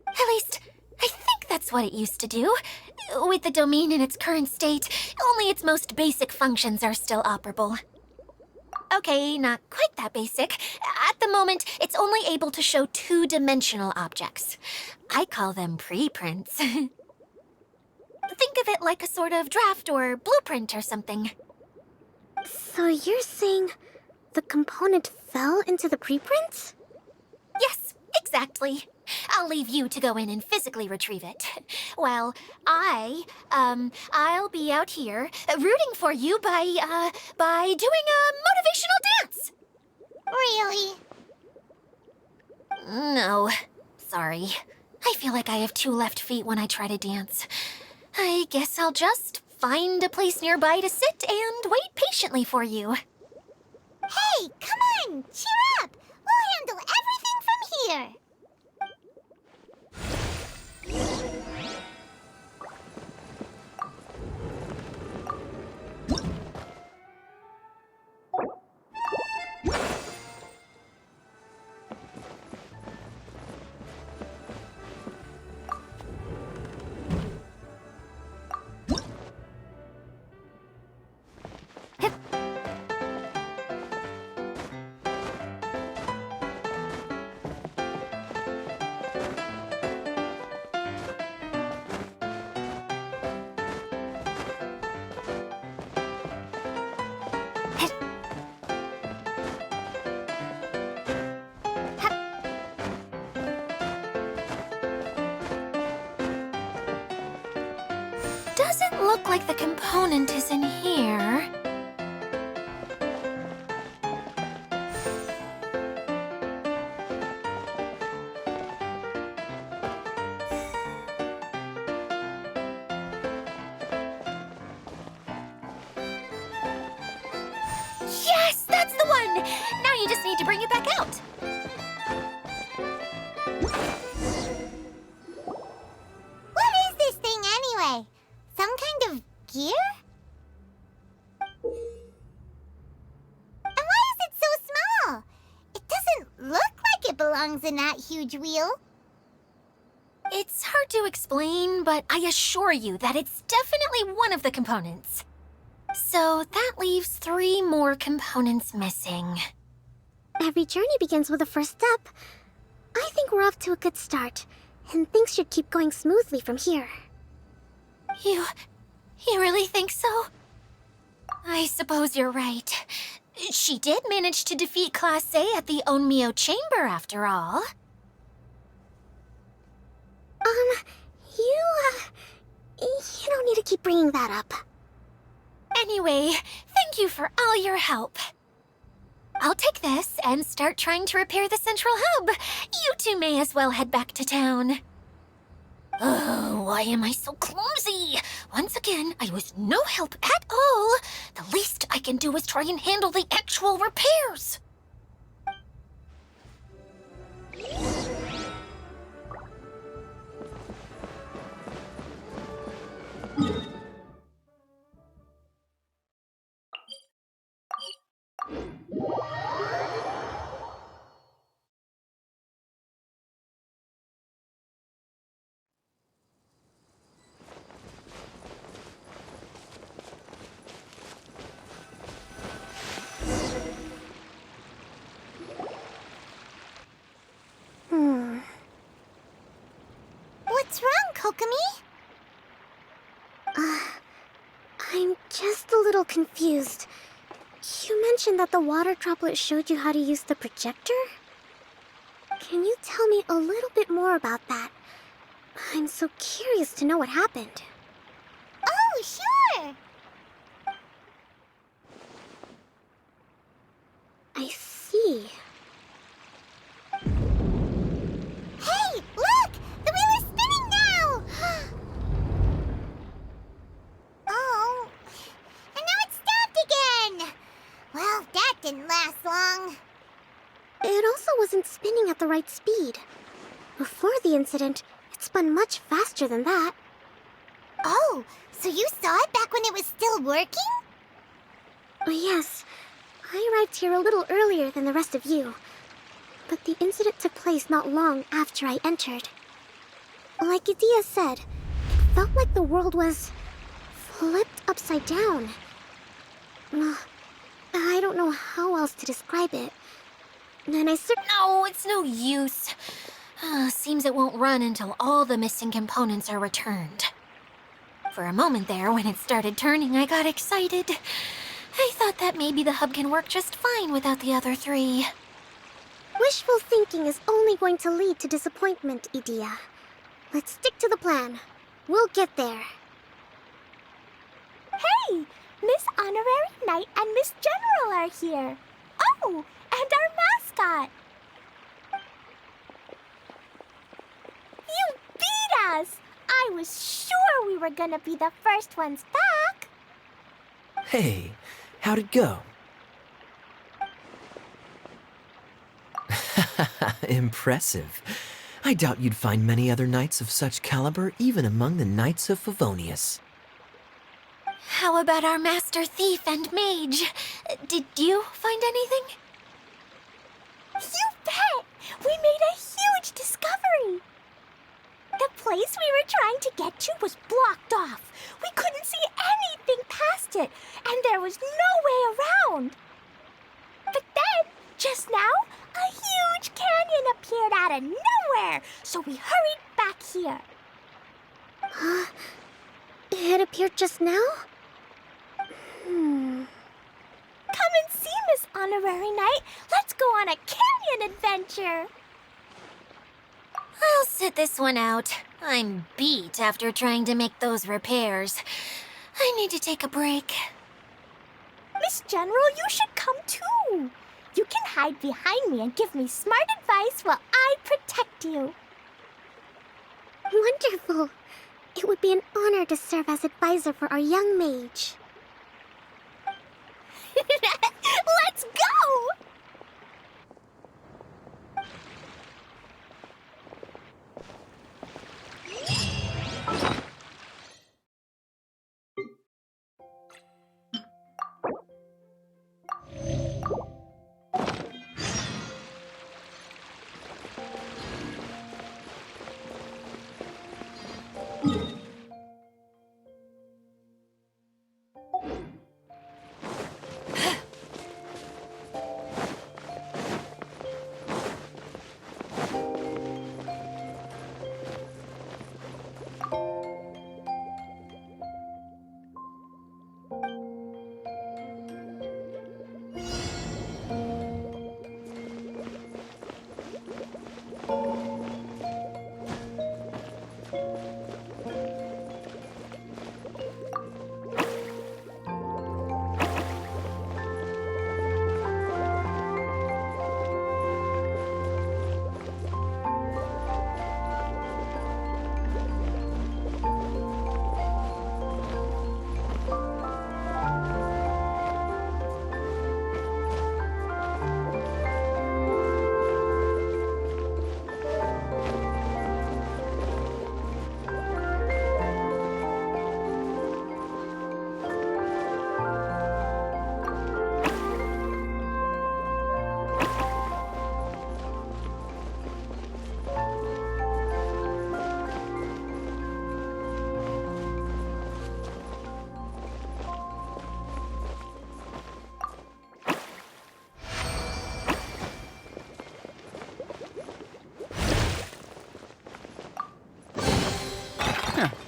At least, I think that's what it used to do. With the domain in its current state, only its most basic functions are still operable. Okay, not quite that basic. At the moment, it's only able to show two-dimensional objects. I call them preprints. Think of it like a sort of draft or blueprint or something. So you're saying the component fell into the preprints? Yes, exactly. I'll leave you to go in and physically retrieve it. Well, I'll be out here rooting for you by doing a motivational dance. Really? No, sorry. I feel like I have two left feet when I try to dance. I guess I'll just find a place nearby to sit and wait patiently for you. Hey, come on! Cheer up! We'll handle everything from here! Doesn't look like the component is in here. Yes, that's the one! Now you just need to bring it back out. gear? And why is it so small? It doesn't look like it belongs in that huge wheel. It's hard to explain, but I assure you that it's definitely one of the components. So that leaves 3 more components missing. Every journey begins with a first step. I think we're off to a good start, and things should keep going smoothly from here. You really think so? I suppose you're right. She did manage to defeat Class A at the Onmyo Chamber, after all. You don't need to keep bringing that up. Anyway, thank you for all your help. I'll take this and start trying to repair the central hub. You two may as well head back to town. Oh, why am I so clumsy? Once again, I was no help at all. The least I can do is try and handle the actual repairs. What's wrong, Kokomi? I'm just a little confused. You mentioned that the water droplet showed you how to use the projector? Can you tell me a little bit more about that? I'm so curious to know what happened. Oh, sure! I see. Hey, look! The wheel is spinning now! Oh, and now it's stopped again! Well, that didn't last long. It also wasn't spinning at the right speed. Before the incident, it spun much faster than that. Oh, so you saw it back when it was still working? Yes, I arrived here a little earlier than the rest of you. But the incident took place not long after I entered. Like Idia said, it felt like the world was flipped upside down. I don't know how else to describe it. And No, it's no use. Seems it won't run until all the missing components are returned. For a moment there, when it started turning, I got excited. I thought that maybe the hub can work just fine without the other 3. Wishful thinking is only going to lead to disappointment, Idia. Let's stick to the plan. We'll get there. Hey! Miss Honorary Knight and Miss General are here. Oh, and our mascot. You beat us! I was sure we were gonna be the first ones back. Hey, how'd it go? Impressive. I doubt you'd find many other knights of such caliber even among the Knights of Favonius. How about our master thief and mage? Did you find anything? You bet! We made a huge discovery. The place we were trying to get to was blocked off. We couldn't see anything past it, and there was no way around. But then, just now, a huge canyon appeared out of nowhere, so we hurried back here. It appeared just now? Come and see, Miss Honorary Knight. Let's go on a canyon adventure. I'll sit this one out. I'm beat after trying to make those repairs. I need to take a break. Miss General, you should come too. You can hide behind me and give me smart advice while I protect you. Wonderful. It would be an honor to serve as advisor for our young mage. Let's go!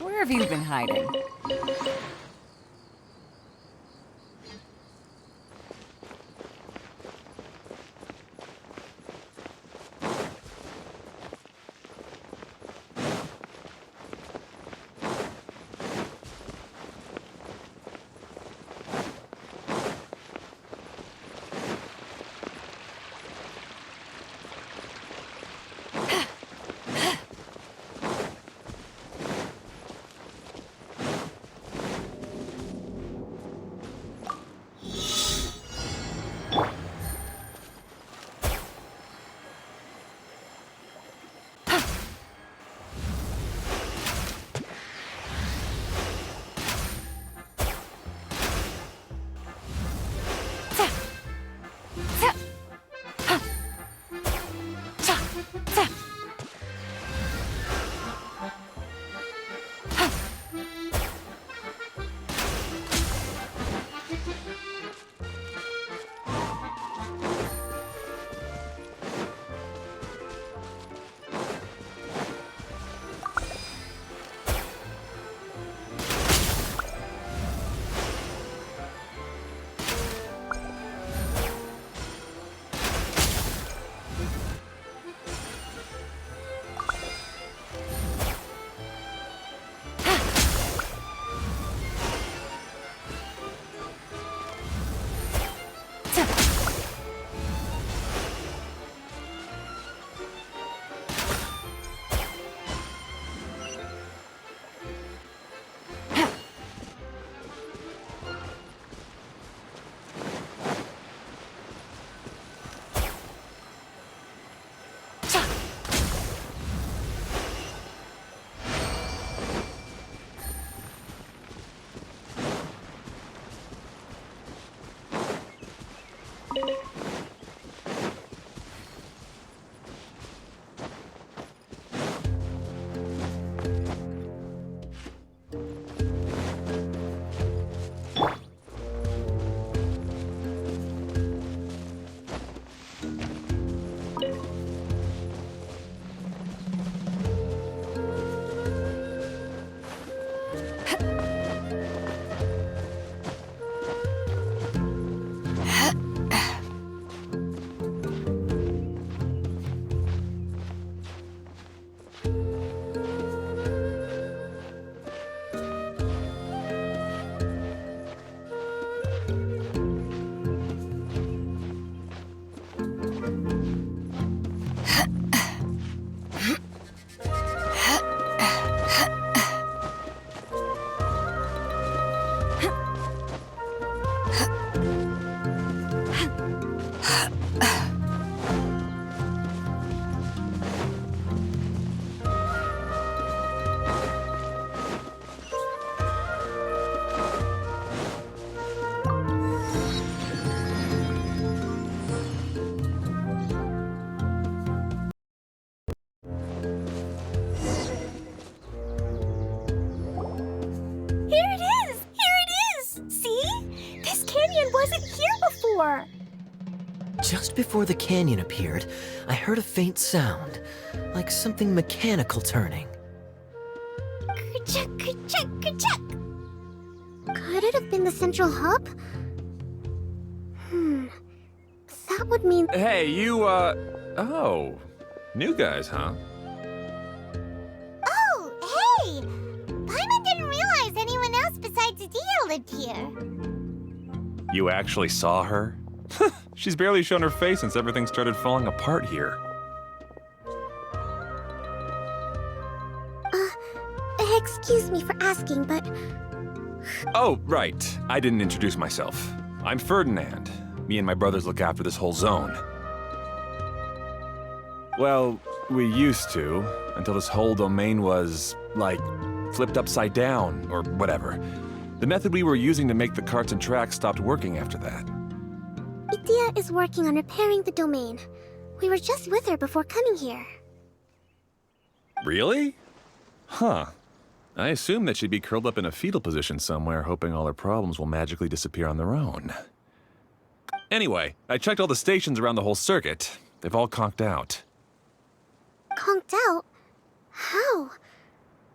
Where have you been hiding? Just before the canyon appeared, I heard a faint sound, like something mechanical turning. Kerchuck, kerchuck, kerchuck. Could it have been the central hub? That would mean... Hey, you, oh. New guys, huh? Oh, hey! Paimon didn't realize anyone else besides Adia lived here. You actually saw her? She's barely shown her face since everything started falling apart here. Excuse me for asking, but... Oh, right. I didn't introduce myself. I'm Ferdinand. Me and my brothers look after this whole zone. Well, we used to, until this whole domain was, like, flipped upside down, or whatever. The method we were using to make the carts and tracks stopped working after that. Idia is working on repairing the domain. We were just with her before coming here. Really? Huh. I assume that she'd be curled up in a fetal position somewhere, hoping all her problems will magically disappear on their own. Anyway, I checked all the stations around the whole circuit. They've all conked out. Conked out? How?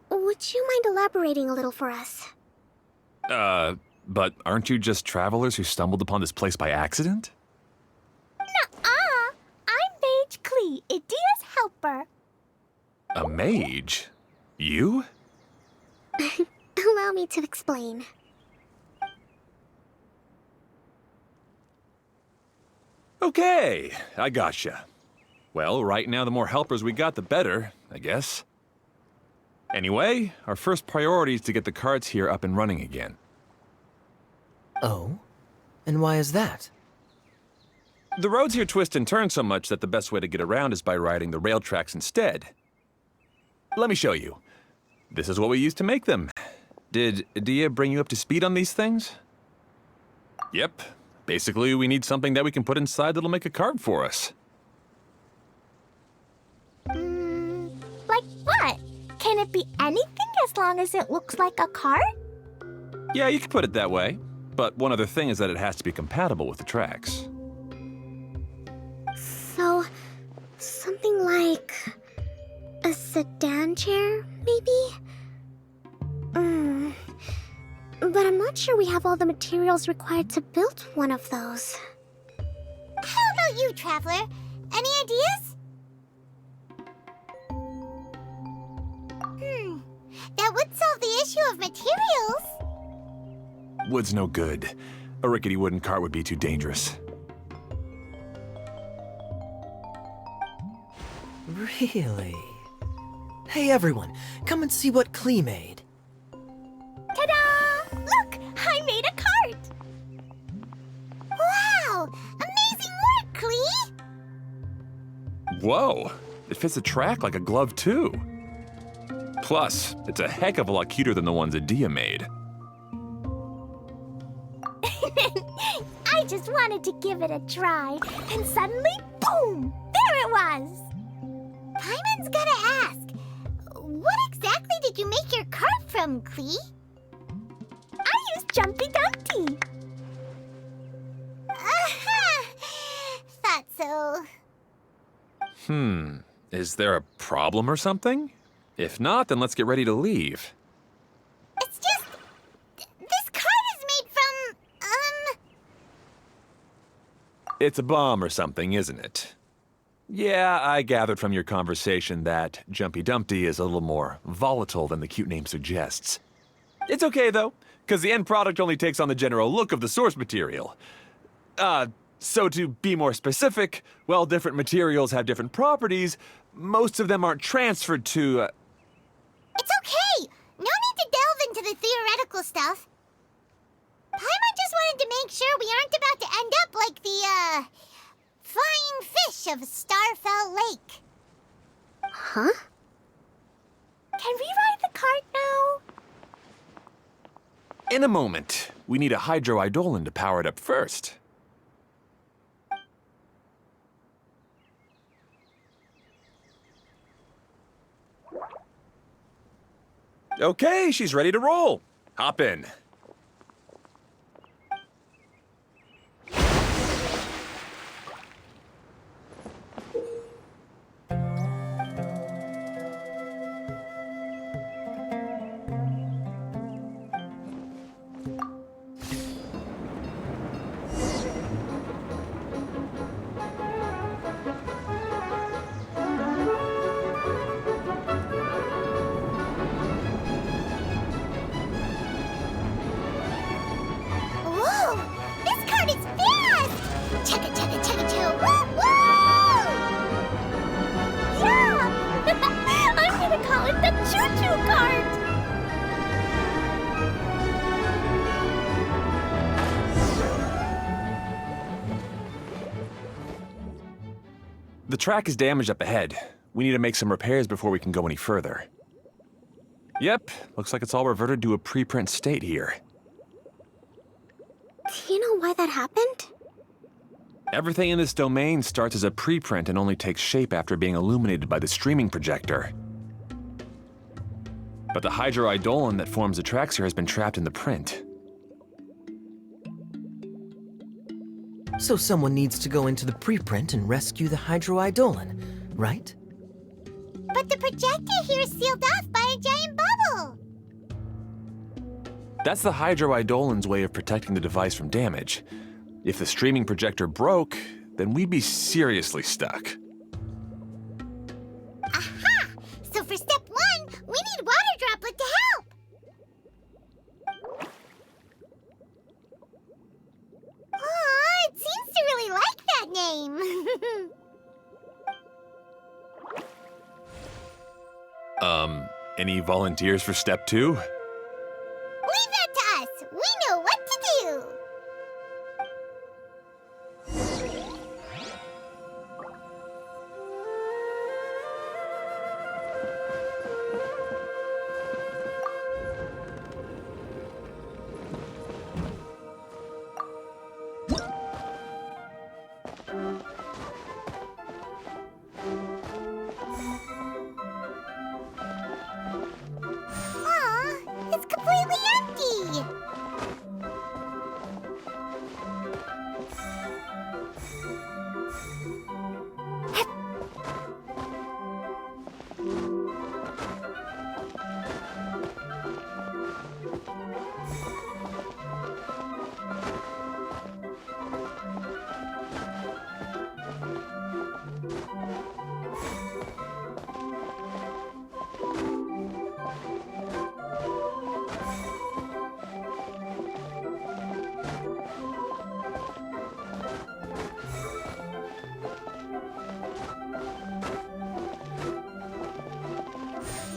Would you mind elaborating a little for us? But aren't you just travelers who stumbled upon this place by accident? Nuh-uh. I'm Mage Klee, Idia's helper. A mage? You? Allow me to explain. Okay, I gotcha. Well, right now the more helpers we got, the better, I guess. Anyway, our first priority is to get the carts here up and running again. Oh? And why is that? The roads here twist and turn so much that the best way to get around is by riding the rail tracks instead. Let me show you. This is what we used to make them. Did Adia bring you up to speed on these things? Yep. Basically, we need something that we can put inside that'll make a cart for us. Like what? Can it be anything as long as it looks like a cart? Yeah, you could put it that way. But one other thing is that it has to be compatible with the tracks. So, something like... a sedan chair, maybe? But I'm not sure we have all the materials required to build one of those. How about you, Traveler? Any ideas? That would solve the issue of materials. Wood's no good. A rickety wooden cart would be too dangerous. Really? Hey everyone, come and see what Klee made. Ta-da! Look! I made a cart! Wow! Amazing work, Klee! Whoa! It fits the track like a glove, too. Plus, it's a heck of a lot cuter than the ones Adia made. I just wanted to give it a try, and suddenly, boom! There it was! Paimon's gotta ask, what exactly did you make your cart from, Klee? I used Jumpy Dumpty. Aha! Thought so. Is there a problem or something? If not, then let's get ready to leave. It's just... this cart is made from, It's a bomb or something, isn't it? Yeah, I gathered from your conversation that Jumpy Dumpty is a little more volatile than the cute name suggests. It's okay, though, because the end product only takes on the general look of the source material. So to be more specific, while different materials have different properties, most of them aren't transferred to, It's okay! No need to delve into the theoretical stuff. Paimon just wanted to make sure we aren't about to end up like the, flying fish of Starfell Lake. Huh? Can we ride the cart now? in a moment. We need a hydroidolin to power it up first. Okay, she's ready to roll. Hop in. The track is damaged up ahead. We need to make some repairs before we can go any further. Yep, looks like it's all reverted to a preprint state here. Do you know why that happened? Everything in this domain starts as a preprint and only takes shape after being illuminated by the streaming projector. But the hydroidolin that forms the tracks here has been trapped in the print. So someone needs to go into the preprint and rescue the hydroidolin, right? But the projector here is sealed off by a giant bubble. That's the hydroidolin's way of protecting the device from damage. If the streaming projector broke, then we'd be seriously stuck. Aha! So for step 1, we need water droplet to help. Aw, it seems to really like that name. Any volunteers for step 2? Leave that to us. We know what to do. Aw, it's completely empty.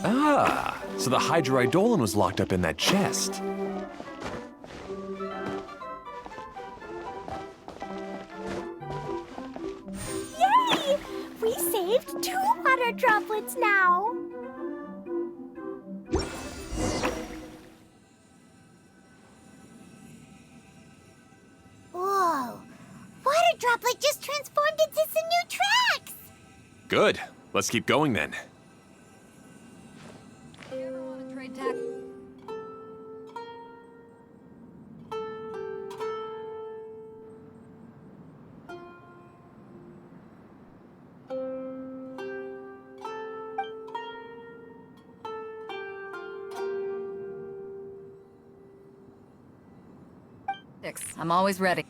Ah, so the hydroidolin was locked up in that chest. Yay! We saved 2 water droplets now. Whoa, water droplet just transformed into some new tracks. Good. Let's keep going then. I'm always ready.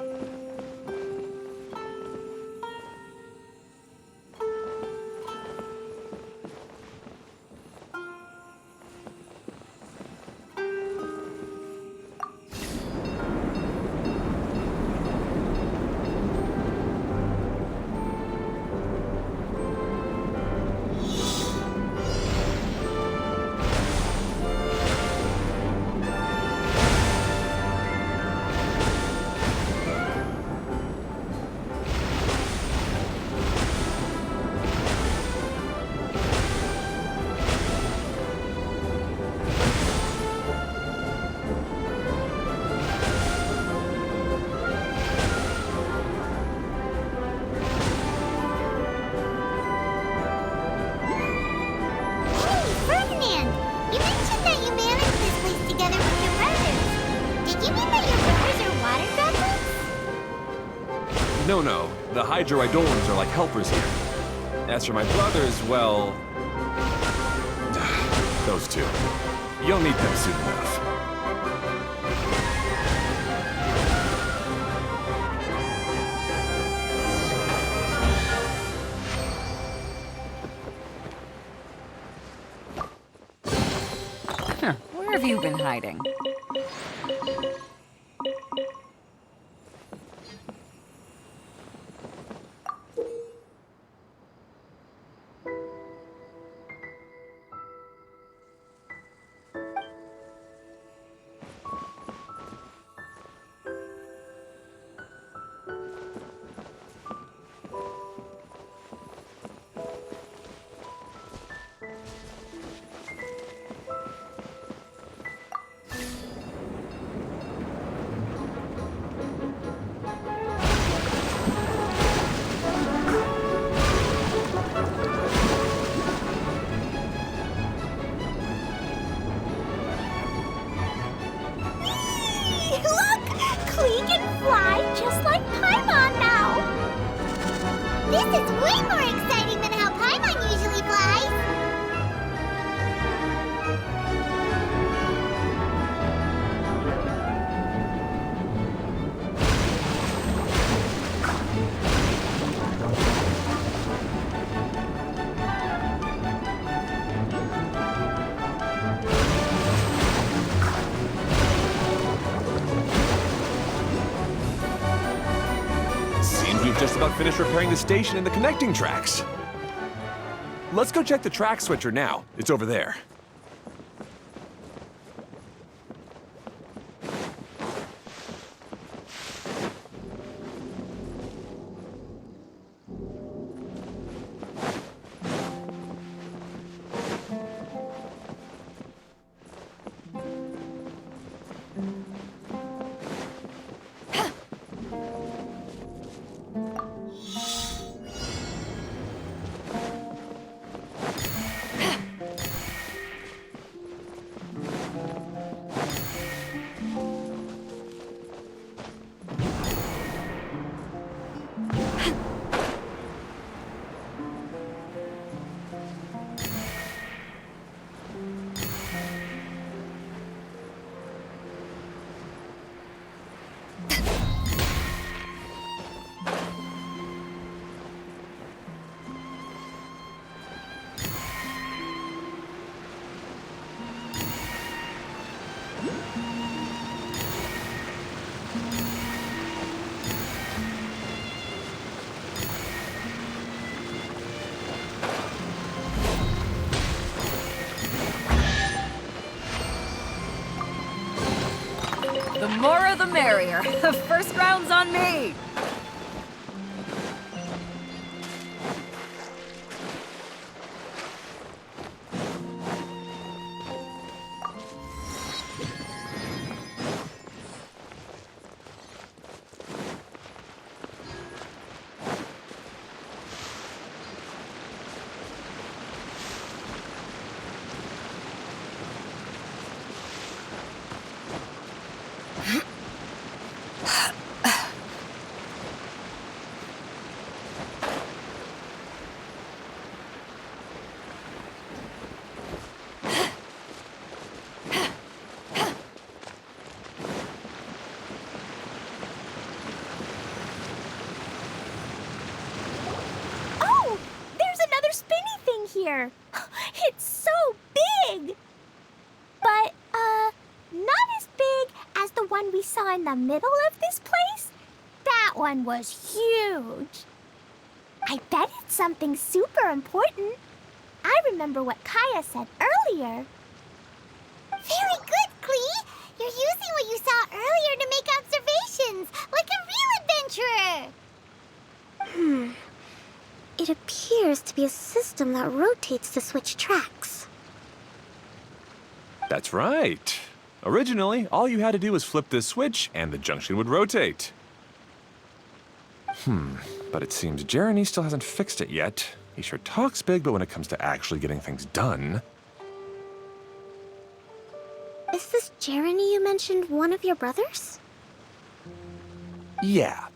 No, the hydroidolins are like helpers here. As for my brothers, well... those two. You'll meet them soon enough. Huh, where have you been hiding? This is way more exciting than how Paimon usually flies. We've just about finished repairing the station and the connecting tracks. Let's go check the track switcher now. It's over there. The more the merrier. The first round's on me. Here. It's so big! But, not as big as the one we saw in the middle of this place. That one was huge. I bet it's something super important. I remember what Kaya said earlier. Very good, Klee. You're using what you saw earlier to make observations, like a real adventurer. It appears to be a system that rotates to switch tracks. That's right. Originally, all you had to do was flip this switch and the junction would rotate. But it seems Jeremy still hasn't fixed it yet. He sure talks big, but when it comes to actually getting things done... Is this Jeremy you mentioned one of your brothers? Yeah.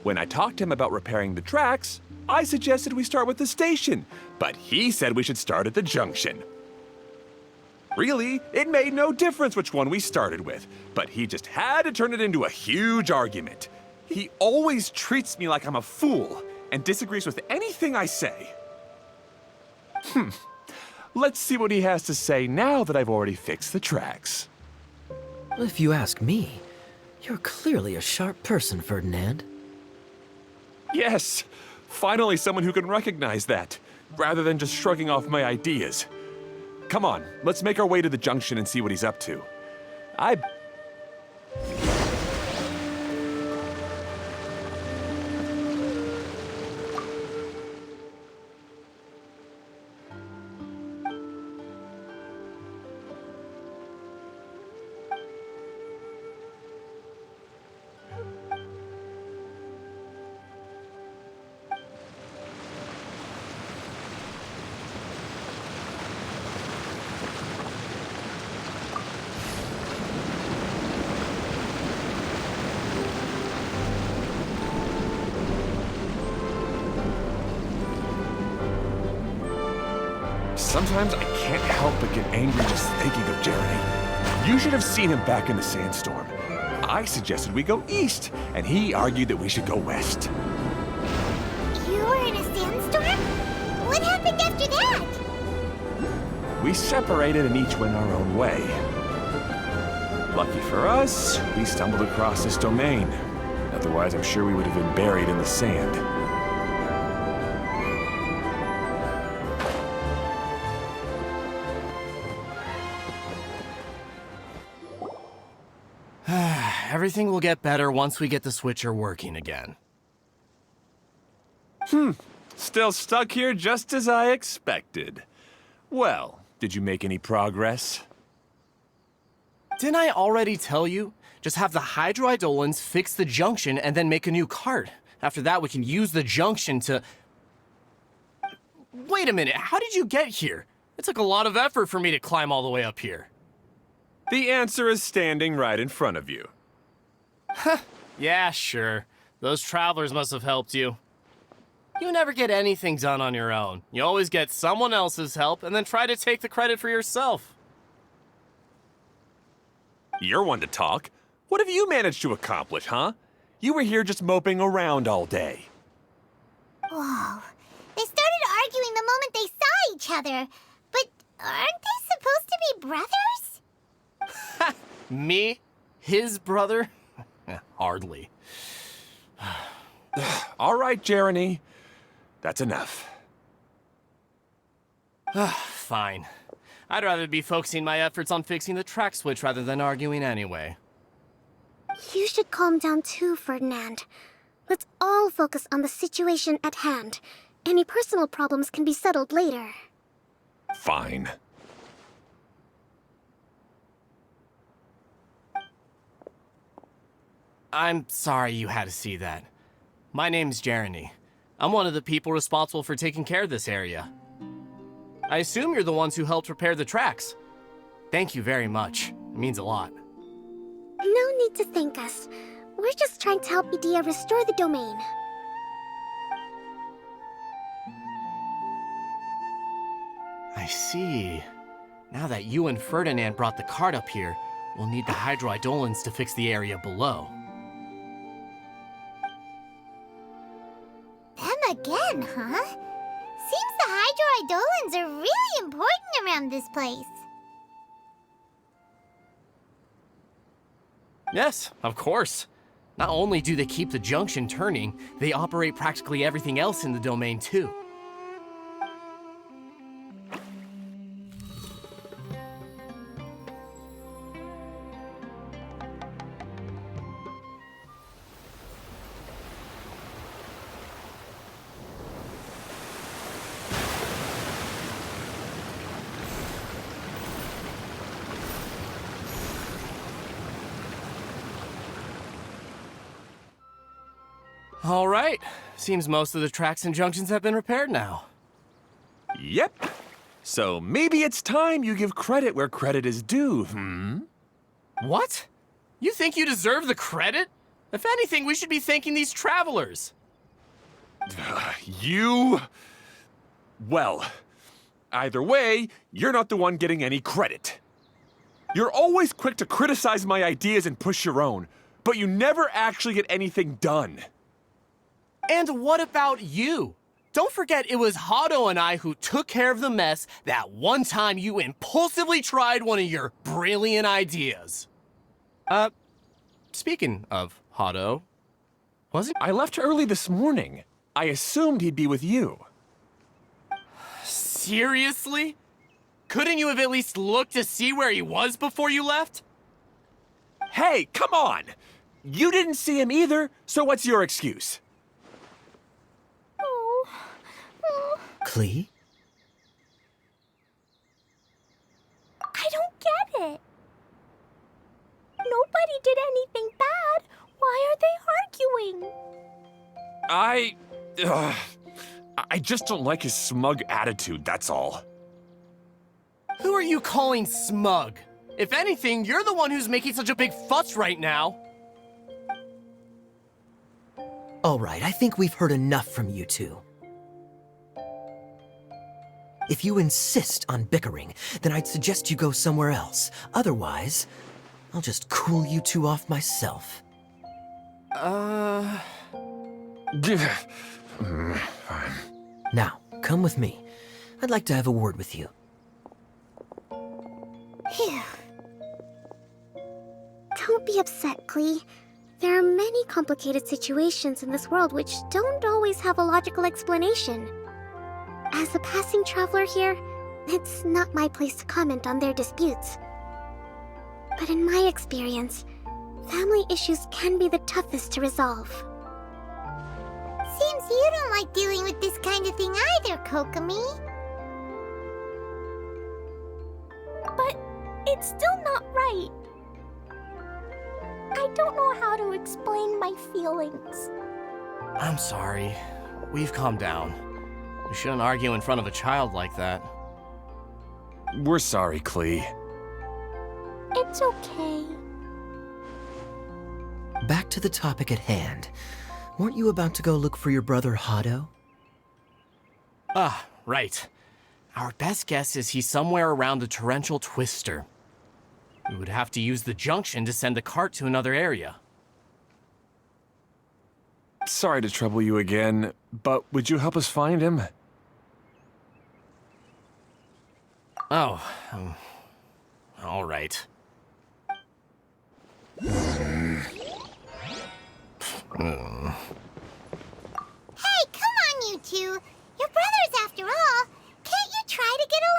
When I talked to him about repairing the tracks, I suggested we start with the station, but he said we should start at the junction. Really, it made no difference which one we started with, but he just had to turn it into a huge argument. He always treats me like I'm a fool and disagrees with anything I say. Let's see what he has to say now that I've already fixed the tracks. If you ask me, you're clearly a sharp person, Ferdinand. Yes. Finally, someone who can recognize that, rather than just shrugging off my ideas. Come on, let's make our way to the junction and see what he's up to. Sometimes I can't help but get angry just thinking of Jeremy. You should have seen him back in the sandstorm. I suggested we go east, and he argued that we should go west. You were in a sandstorm? What happened after that? We separated and each went our own way. Lucky for us, we stumbled across this domain. Otherwise, I'm sure we would have been buried in the sand. Everything will get better once we get the switcher working again. Still stuck here just as I expected. Well, did you make any progress? Didn't I already tell you? Just have the hydroidolins fix the junction and then make a new cart. After that, we can use the junction to... Wait a minute, how did you get here? It took a lot of effort for me to climb all the way up here. The answer is standing right in front of you. Yeah, sure. Those travelers must have helped you. You never get anything done on your own. You always get someone else's help and then try to take the credit for yourself. You're one to talk. What have you managed to accomplish, huh? You were here just moping around all day. Whoa. They started arguing the moment they saw each other. But aren't they supposed to be brothers? Me? His brother? Hardly. All right, Jeremy. That's enough. Fine. I'd rather be focusing my efforts on fixing the track switch rather than arguing anyway. You should calm down too, Ferdinand. Let's all focus on the situation at hand. Any personal problems can be settled later. Fine. I'm sorry you had to see that. My name's Jeremy. I'm one of the people responsible for taking care of this area. I assume you're the ones who helped repair the tracks. Thank you very much. It means a lot. No need to thank us. We're just trying to help Idea restore the domain. I see. Now that you and Ferdinand brought the cart up here, we'll need the hydroidolins to fix the area below. Them again, huh? Seems the hydroidolins are really important around this place. Yes, of course. Not only do they keep the junction turning, they operate practically everything else in the domain too. All right. Seems most of the tracks and junctions have been repaired now. Yep. So maybe it's time you give credit where credit is due, What? You think you deserve the credit? If anything, we should be thanking these travelers. You... Well, either way, you're not the one getting any credit. You're always quick to criticize my ideas and push your own, but you never actually get anything done. And what about you? Don't forget it was Hado and I who took care of the mess that one time you impulsively tried one of your brilliant ideas. Speaking of Hado, wasn't... I left early this morning. I assumed he'd be with you. Seriously? Couldn't you have at least looked to see where he was before you left? Hey, come on! You didn't see him either, so what's your excuse? Klee? I don't get it. Nobody did anything bad. Why are they arguing? I just don't like his smug attitude, that's all. Who are you calling smug? If anything, you're the one who's making such a big fuss right now. All right, I think we've heard enough from you two. If you insist on bickering, then I'd suggest you go somewhere else. Otherwise, I'll just cool you two off myself. Fine. Now, come with me. I'd like to have a word with you. Phew. Don't be upset, Klee. There are many complicated situations in this world which don't always have a logical explanation. As a passing traveler here, it's not my place to comment on their disputes. But in my experience, family issues can be the toughest to resolve. Seems you don't like dealing with this kind of thing either, Kokomi. But it's still not right. I don't know how to explain my feelings. I'm sorry. We've calmed down. We shouldn't argue in front of a child like that. We're sorry, Klee. It's okay. Back to the topic at hand. Weren't you about to go look for your brother Hado? Ah, right. Our best guess is he's somewhere around the torrential twister. We would have to use the junction to send the cart to another area. Sorry to trouble you again, but would you help us find him? Oh, all right. Hey, come on, you two. You're brothers after all. Can't you try to get along?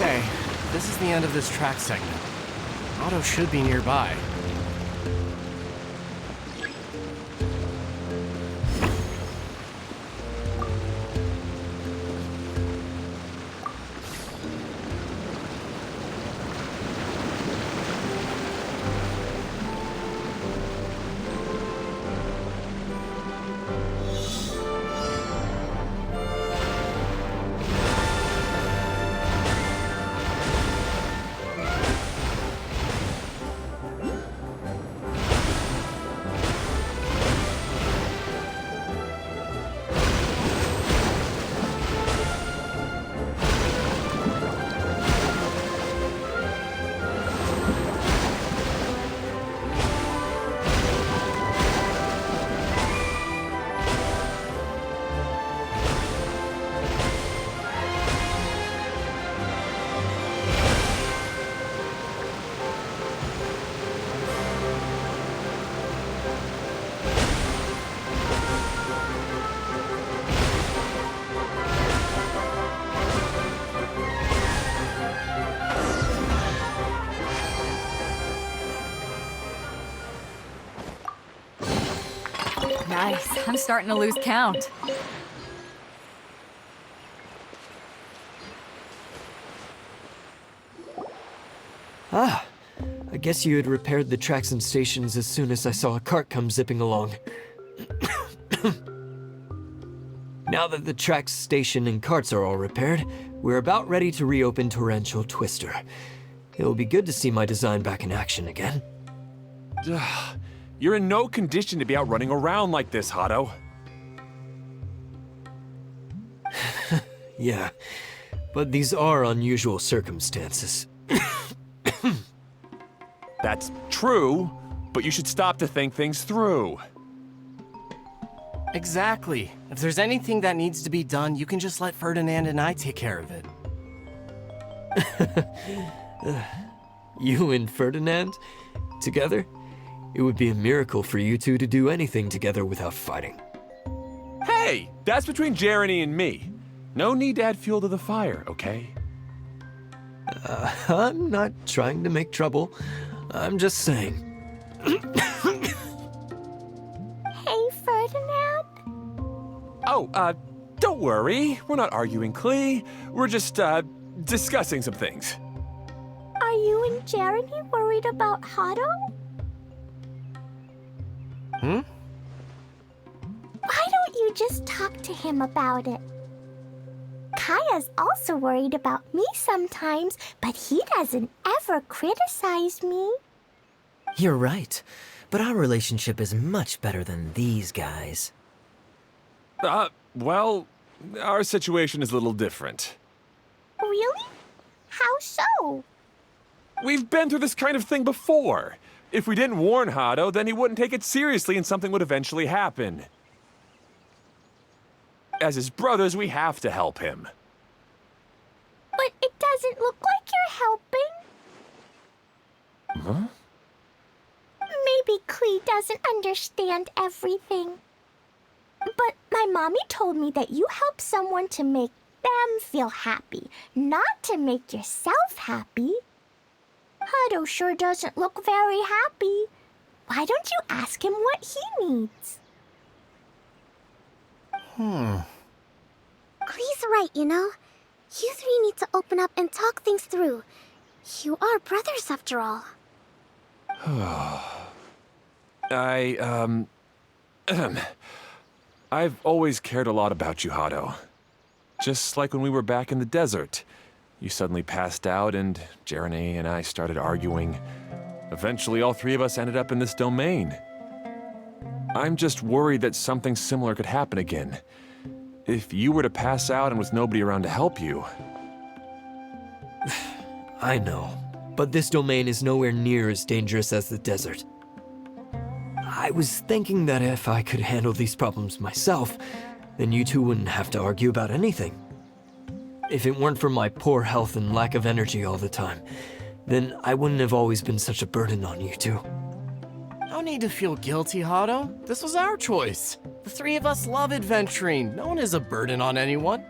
Okay, this is the end of this track segment. Otto should be nearby. Nice. I'm starting to lose count. Ah, I guess you had repaired the tracks and stations as soon as I saw a cart come zipping along. Now that the tracks, station, and carts are all repaired, we're about ready to reopen Torrential Twister. It'll be good to see my design back in action again. You're in no condition to be out running around like this, Hado. Yeah, but these are unusual circumstances. That's true, but you should stop to think things through. Exactly. If there's anything that needs to be done, you can just let Ferdinand and I take care of it. You and Ferdinand? Together? It would be a miracle for you two to do anything together without fighting. Hey, that's between Jeremy and me. No need to add fuel to the fire, okay? I'm not trying to make trouble. I'm just saying. Hey, Ferdinand. Oh, don't worry. We're not arguing, Klee. We're just, discussing some things. Are you and Jeremy worried about Hado? Hmm? Why don't you just talk to him about it? Kaya's also worried about me sometimes, but he doesn't ever criticize me. You're right, but our relationship is much better than these guys. Well, our situation is a little different. Really? How so? We've been through this kind of thing before. If we didn't warn Hado, then he wouldn't take it seriously and something would eventually happen. As his brothers, we have to help him. But it doesn't look like you're helping. Huh? Maybe Klee doesn't understand everything. But my mommy told me that you help someone to make them feel happy, not to make yourself happy. Hado sure doesn't look very happy. Why don't you ask him what he needs? Klee's right, you know. You three need to open up and talk things through. You are brothers after all. I've always cared a lot about you, Hado. Just like when we were back in the desert. You suddenly passed out and Jeremy and I started arguing. Eventually, all three of us ended up in this domain. I'm just worried that something similar could happen again. If you were to pass out and with nobody around to help you. I know, but this domain is nowhere near as dangerous as the desert. I was thinking that if I could handle these problems myself, then you two wouldn't have to argue about anything. If it weren't for my poor health and lack of energy all the time, then I wouldn't have always been such a burden on you two. No need to feel guilty, Hado. This was our choice. The three of us love adventuring. No one is a burden on anyone.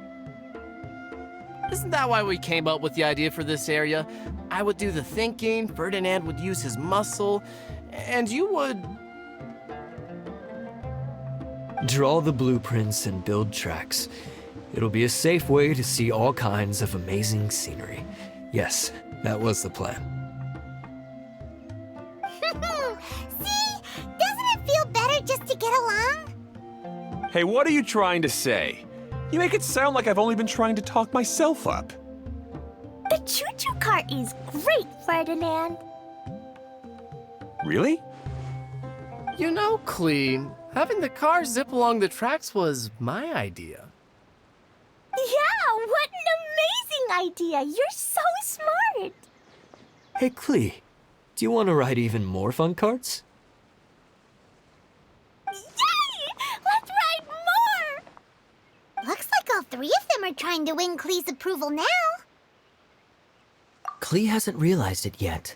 Isn't that why we came up with the idea for this area? I would do the thinking, Ferdinand would use his muscle, and you would... Draw the blueprints and build tracks. It'll be a safe way to see all kinds of amazing scenery. Yes, that was the plan. See? Doesn't it feel better just to get along? Hey, what are you trying to say? You make it sound like I've only been trying to talk myself up. The choo-choo cart is great, Ferdinand. Really? You know, Klee, having the car zip along the tracks was my idea. Yeah, what an amazing idea! You're so smart! Hey, Klee, do you want to ride even more fun carts? Yay! Let's ride more! Looks like all three of them are trying to win Klee's approval now. Klee hasn't realized it yet,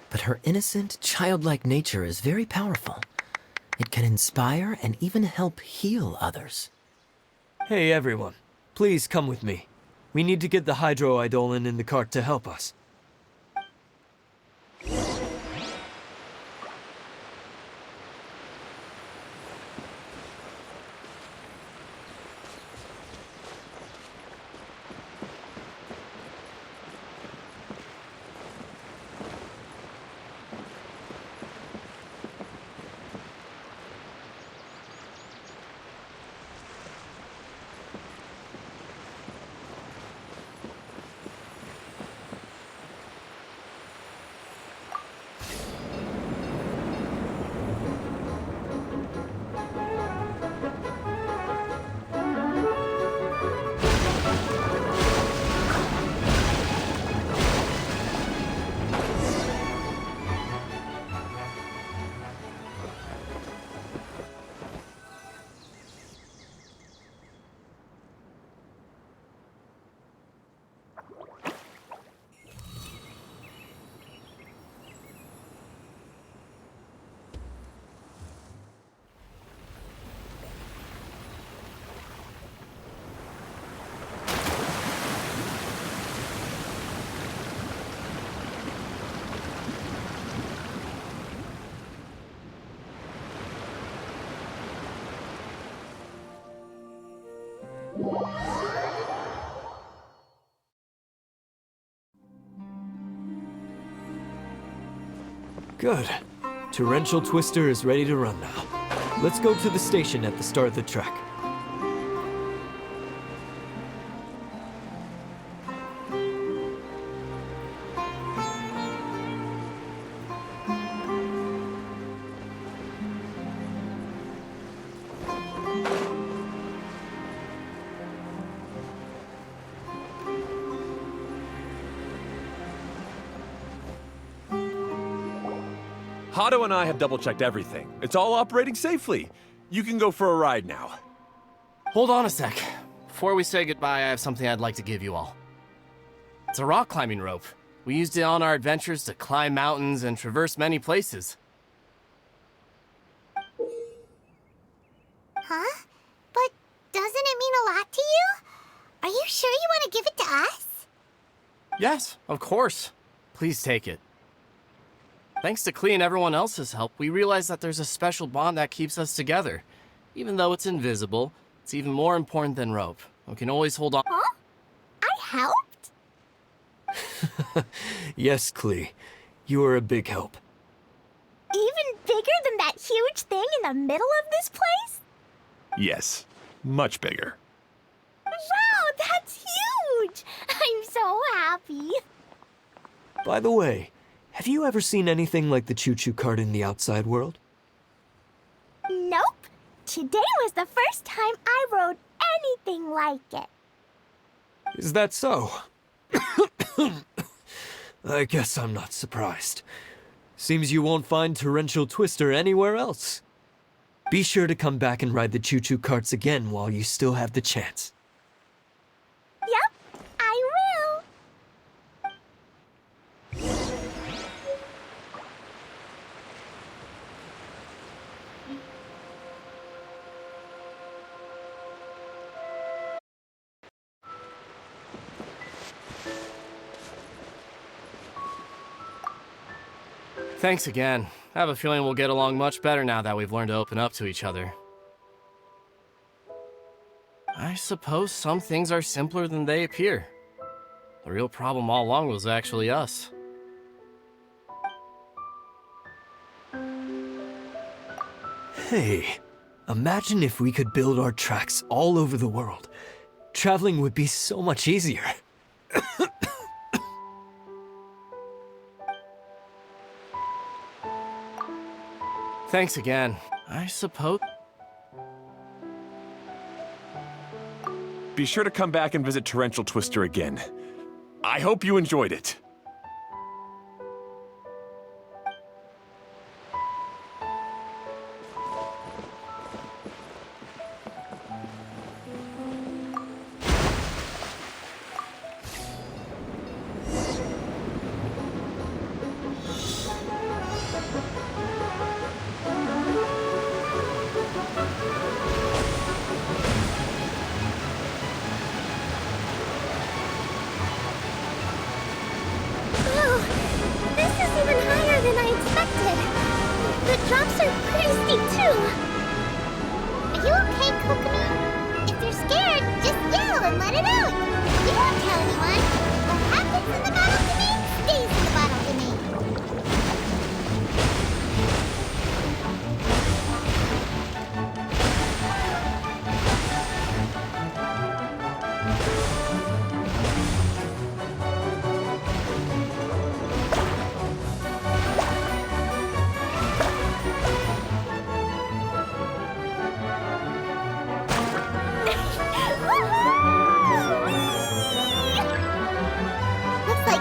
but her innocent, childlike nature is very powerful. It can inspire and even help heal others. Hey, everyone. Please come with me. We need to get the hydroidolin in the cart to help us. Good. Torrential Twister is ready to run now. Let's go to the station at the start of the track. Hado and I have double-checked everything. It's all operating safely. You can go for a ride now. Hold on a sec. Before we say goodbye, I have something I'd like to give you all. It's a rock climbing rope. We used it on our adventures to climb mountains and traverse many places. Huh? But doesn't it mean a lot to you? Are you sure you want to give it to us? Yes, of course. Please take it. Thanks to Klee and everyone else's help, we realized that there's a special bond that keeps us together. Even though it's invisible, it's even more important than rope. We can always hold on. Huh? I helped? Yes, Klee. You are a big help. Even bigger than that huge thing in the middle of this place? Yes, much bigger. Wow, that's huge! I'm so happy. By the way, have you ever seen anything like the choo-choo cart in the outside world? Nope. Today was the first time I rode anything like it. Is that so? I guess I'm not surprised. Seems you won't find Torrential Twister anywhere else. Be sure to come back and ride the choo-choo carts again while you still have the chance. Yep, I will. Thanks again. I have a feeling we'll get along much better now that we've learned to open up to each other. I suppose some things are simpler than they appear. The real problem all along was actually us. Hey, imagine if we could build our tracks all over the world. Traveling would be so much easier. Thanks again. I suppose... Be sure to come back and visit Torrential Twister again. I hope you enjoyed it. Looks like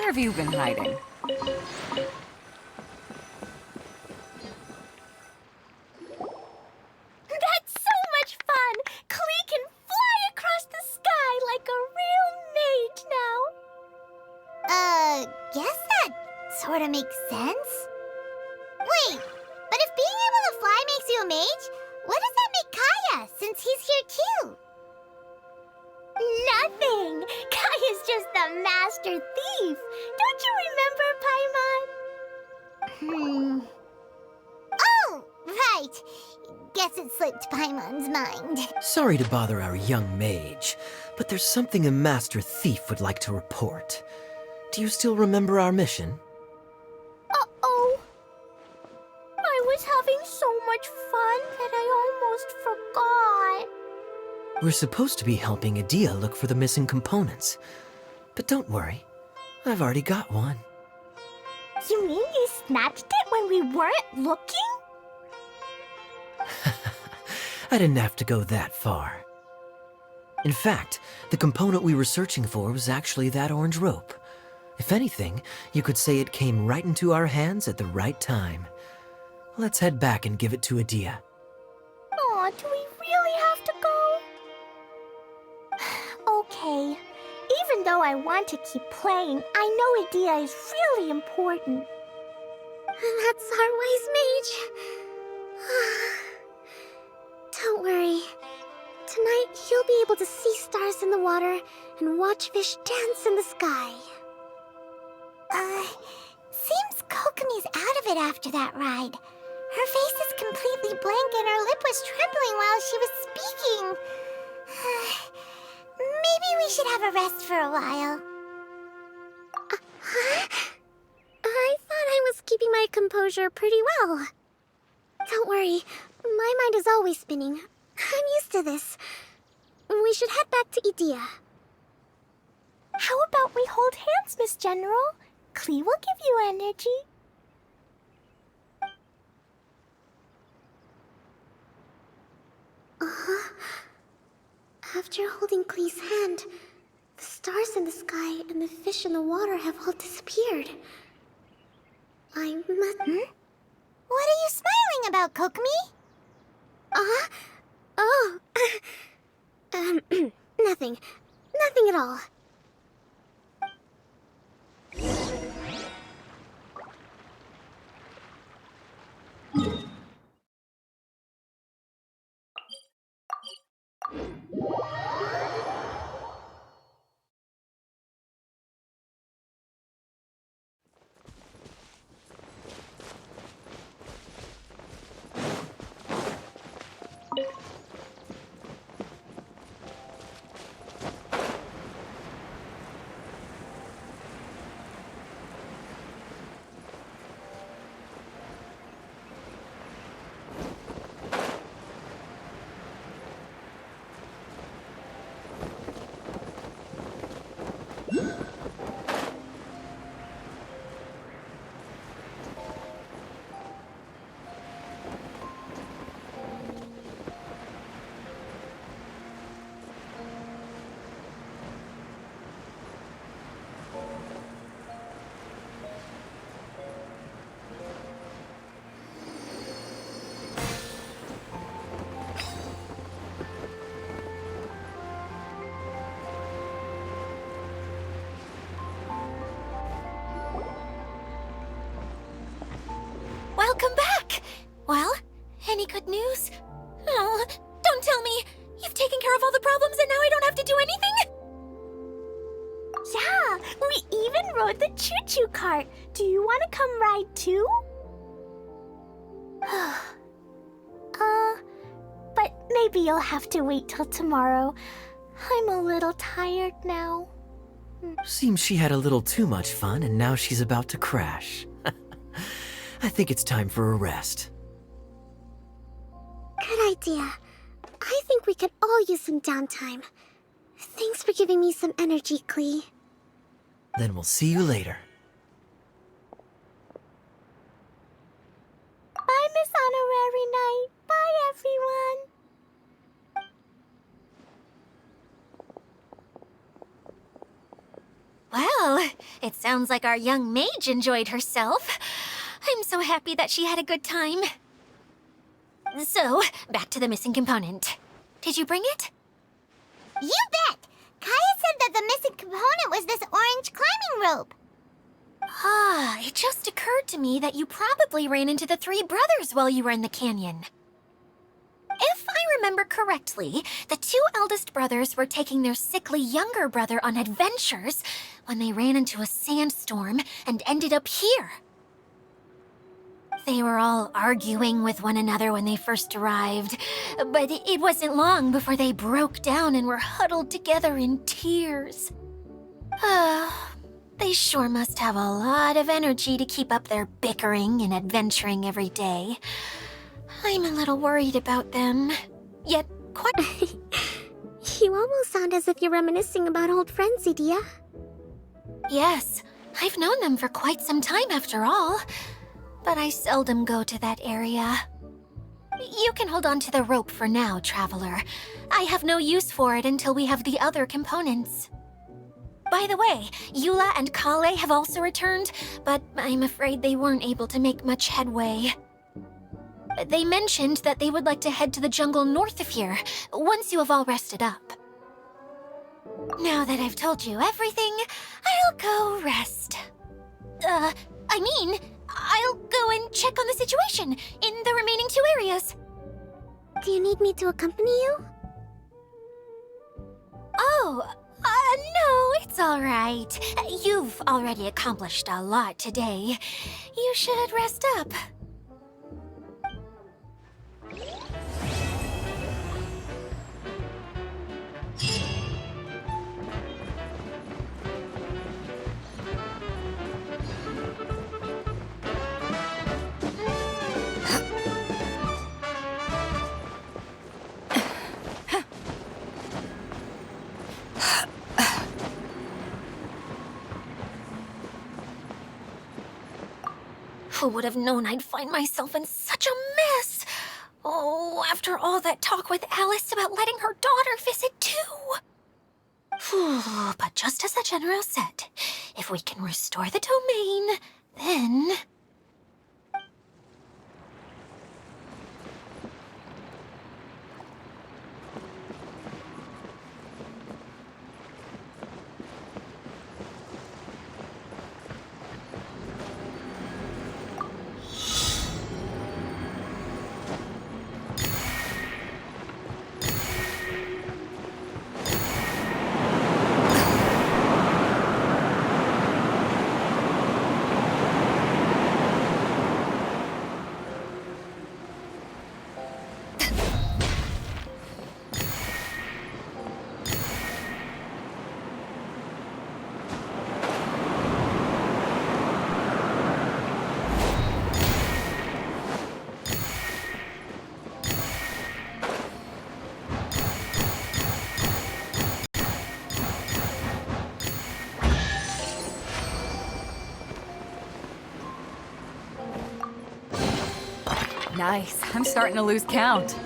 Where have you been hiding? That's so much fun! Klee can fly across the sky like a real mage now. Guess that sort of makes sense. Wait, but if being able to fly makes you a mage, what does that make Kaya, since he's here too? Nothing! Kaya's just the master thief! Don't you remember, Paimon? Oh, right. Guess it slipped Paimon's mind. Sorry to bother our young mage, but there's something a master thief would like to report. Do you still remember our mission? Uh-oh. I was having so much fun that I almost forgot. We're supposed to be helping Adia look for the missing components. But don't worry, I've already got one. You mean you snatched it when we weren't looking? I didn't have to go that far. In fact, the component we were searching for was actually that orange rope. If anything, you could say it came right into our hands at the right time. Let's head back and give it to Adia. Aw, do we really have to go? Okay. Even though I want to keep playing, I know Adia is really important. That's our wise mage. Don't worry. Tonight, he'll be able to see stars in the water and watch fish dance in the sky. Seems Kokomi's out of it after that ride. Her face is completely blank and her lip was trembling while she was speaking. Maybe we should have a rest for a while. I thought I was keeping my composure pretty well. Don't worry, my mind is always spinning. I'm used to this. We should head back to Idia. How about we hold hands, Miss General? Klee will give you energy. After holding Klee's hand, the stars in the sky and the fish in the water have all disappeared. I must... What are you smiling about, Kokomi? Oh. Nothing. Nothing at all. Welcome back! Well, any good news? Oh, don't tell me! You've taken care of all the problems and now I don't have to do anything? Yeah, we even rode the choo-choo cart. Do you want to come ride too? But maybe you'll have to wait till tomorrow. I'm a little tired now. Seems she had a little too much fun and now she's about to crash. I think it's time for a rest. Good idea. I think we could all use some downtime. Thanks for giving me some energy, Klee. Then we'll see you later. Bye, Miss Honorary Knight. Bye, everyone. Well, It sounds like our young mage enjoyed herself. I'm so happy that she had a good time. So, back to the missing component. Did you bring it? You bet! Kaya said that the missing component was this orange climbing rope. Ah, it just occurred to me that you probably ran into the three brothers while you were in the canyon. If I remember correctly, the two eldest brothers were taking their sickly younger brother on adventures when they ran into a sandstorm and ended up here. They were all arguing with one another when they first arrived, but it wasn't long before they broke down and were huddled together in tears. They sure must have a lot of energy to keep up their bickering and adventuring every day. I'm a little worried about them, yet quite... You almost sound as if you're reminiscing about old friends, Idia. Yes, I've known them for quite some time after all, but I seldom go to that area. You can hold on to the rope for now, Traveler. I have no use for it until we have the other components. By the way, Eula and Kale have also returned, but I'm afraid they weren't able to make much headway. They mentioned that they would like to head to the jungle north of here, once you have all rested up. Now that I've told you everything, I'll go rest. I'll go and check on the situation in the remaining two areas. Do you need me to accompany you? Oh, no, it's all right. You've already accomplished a lot today. You should rest up. Who would have known I'd find myself in such a mess? Oh, after all that talk with Alice about letting her daughter visit too. But just as the General said, if we can restore the domain, then... Nice. I'm starting to lose count.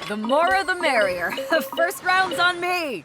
The more the merrier. First round's on me.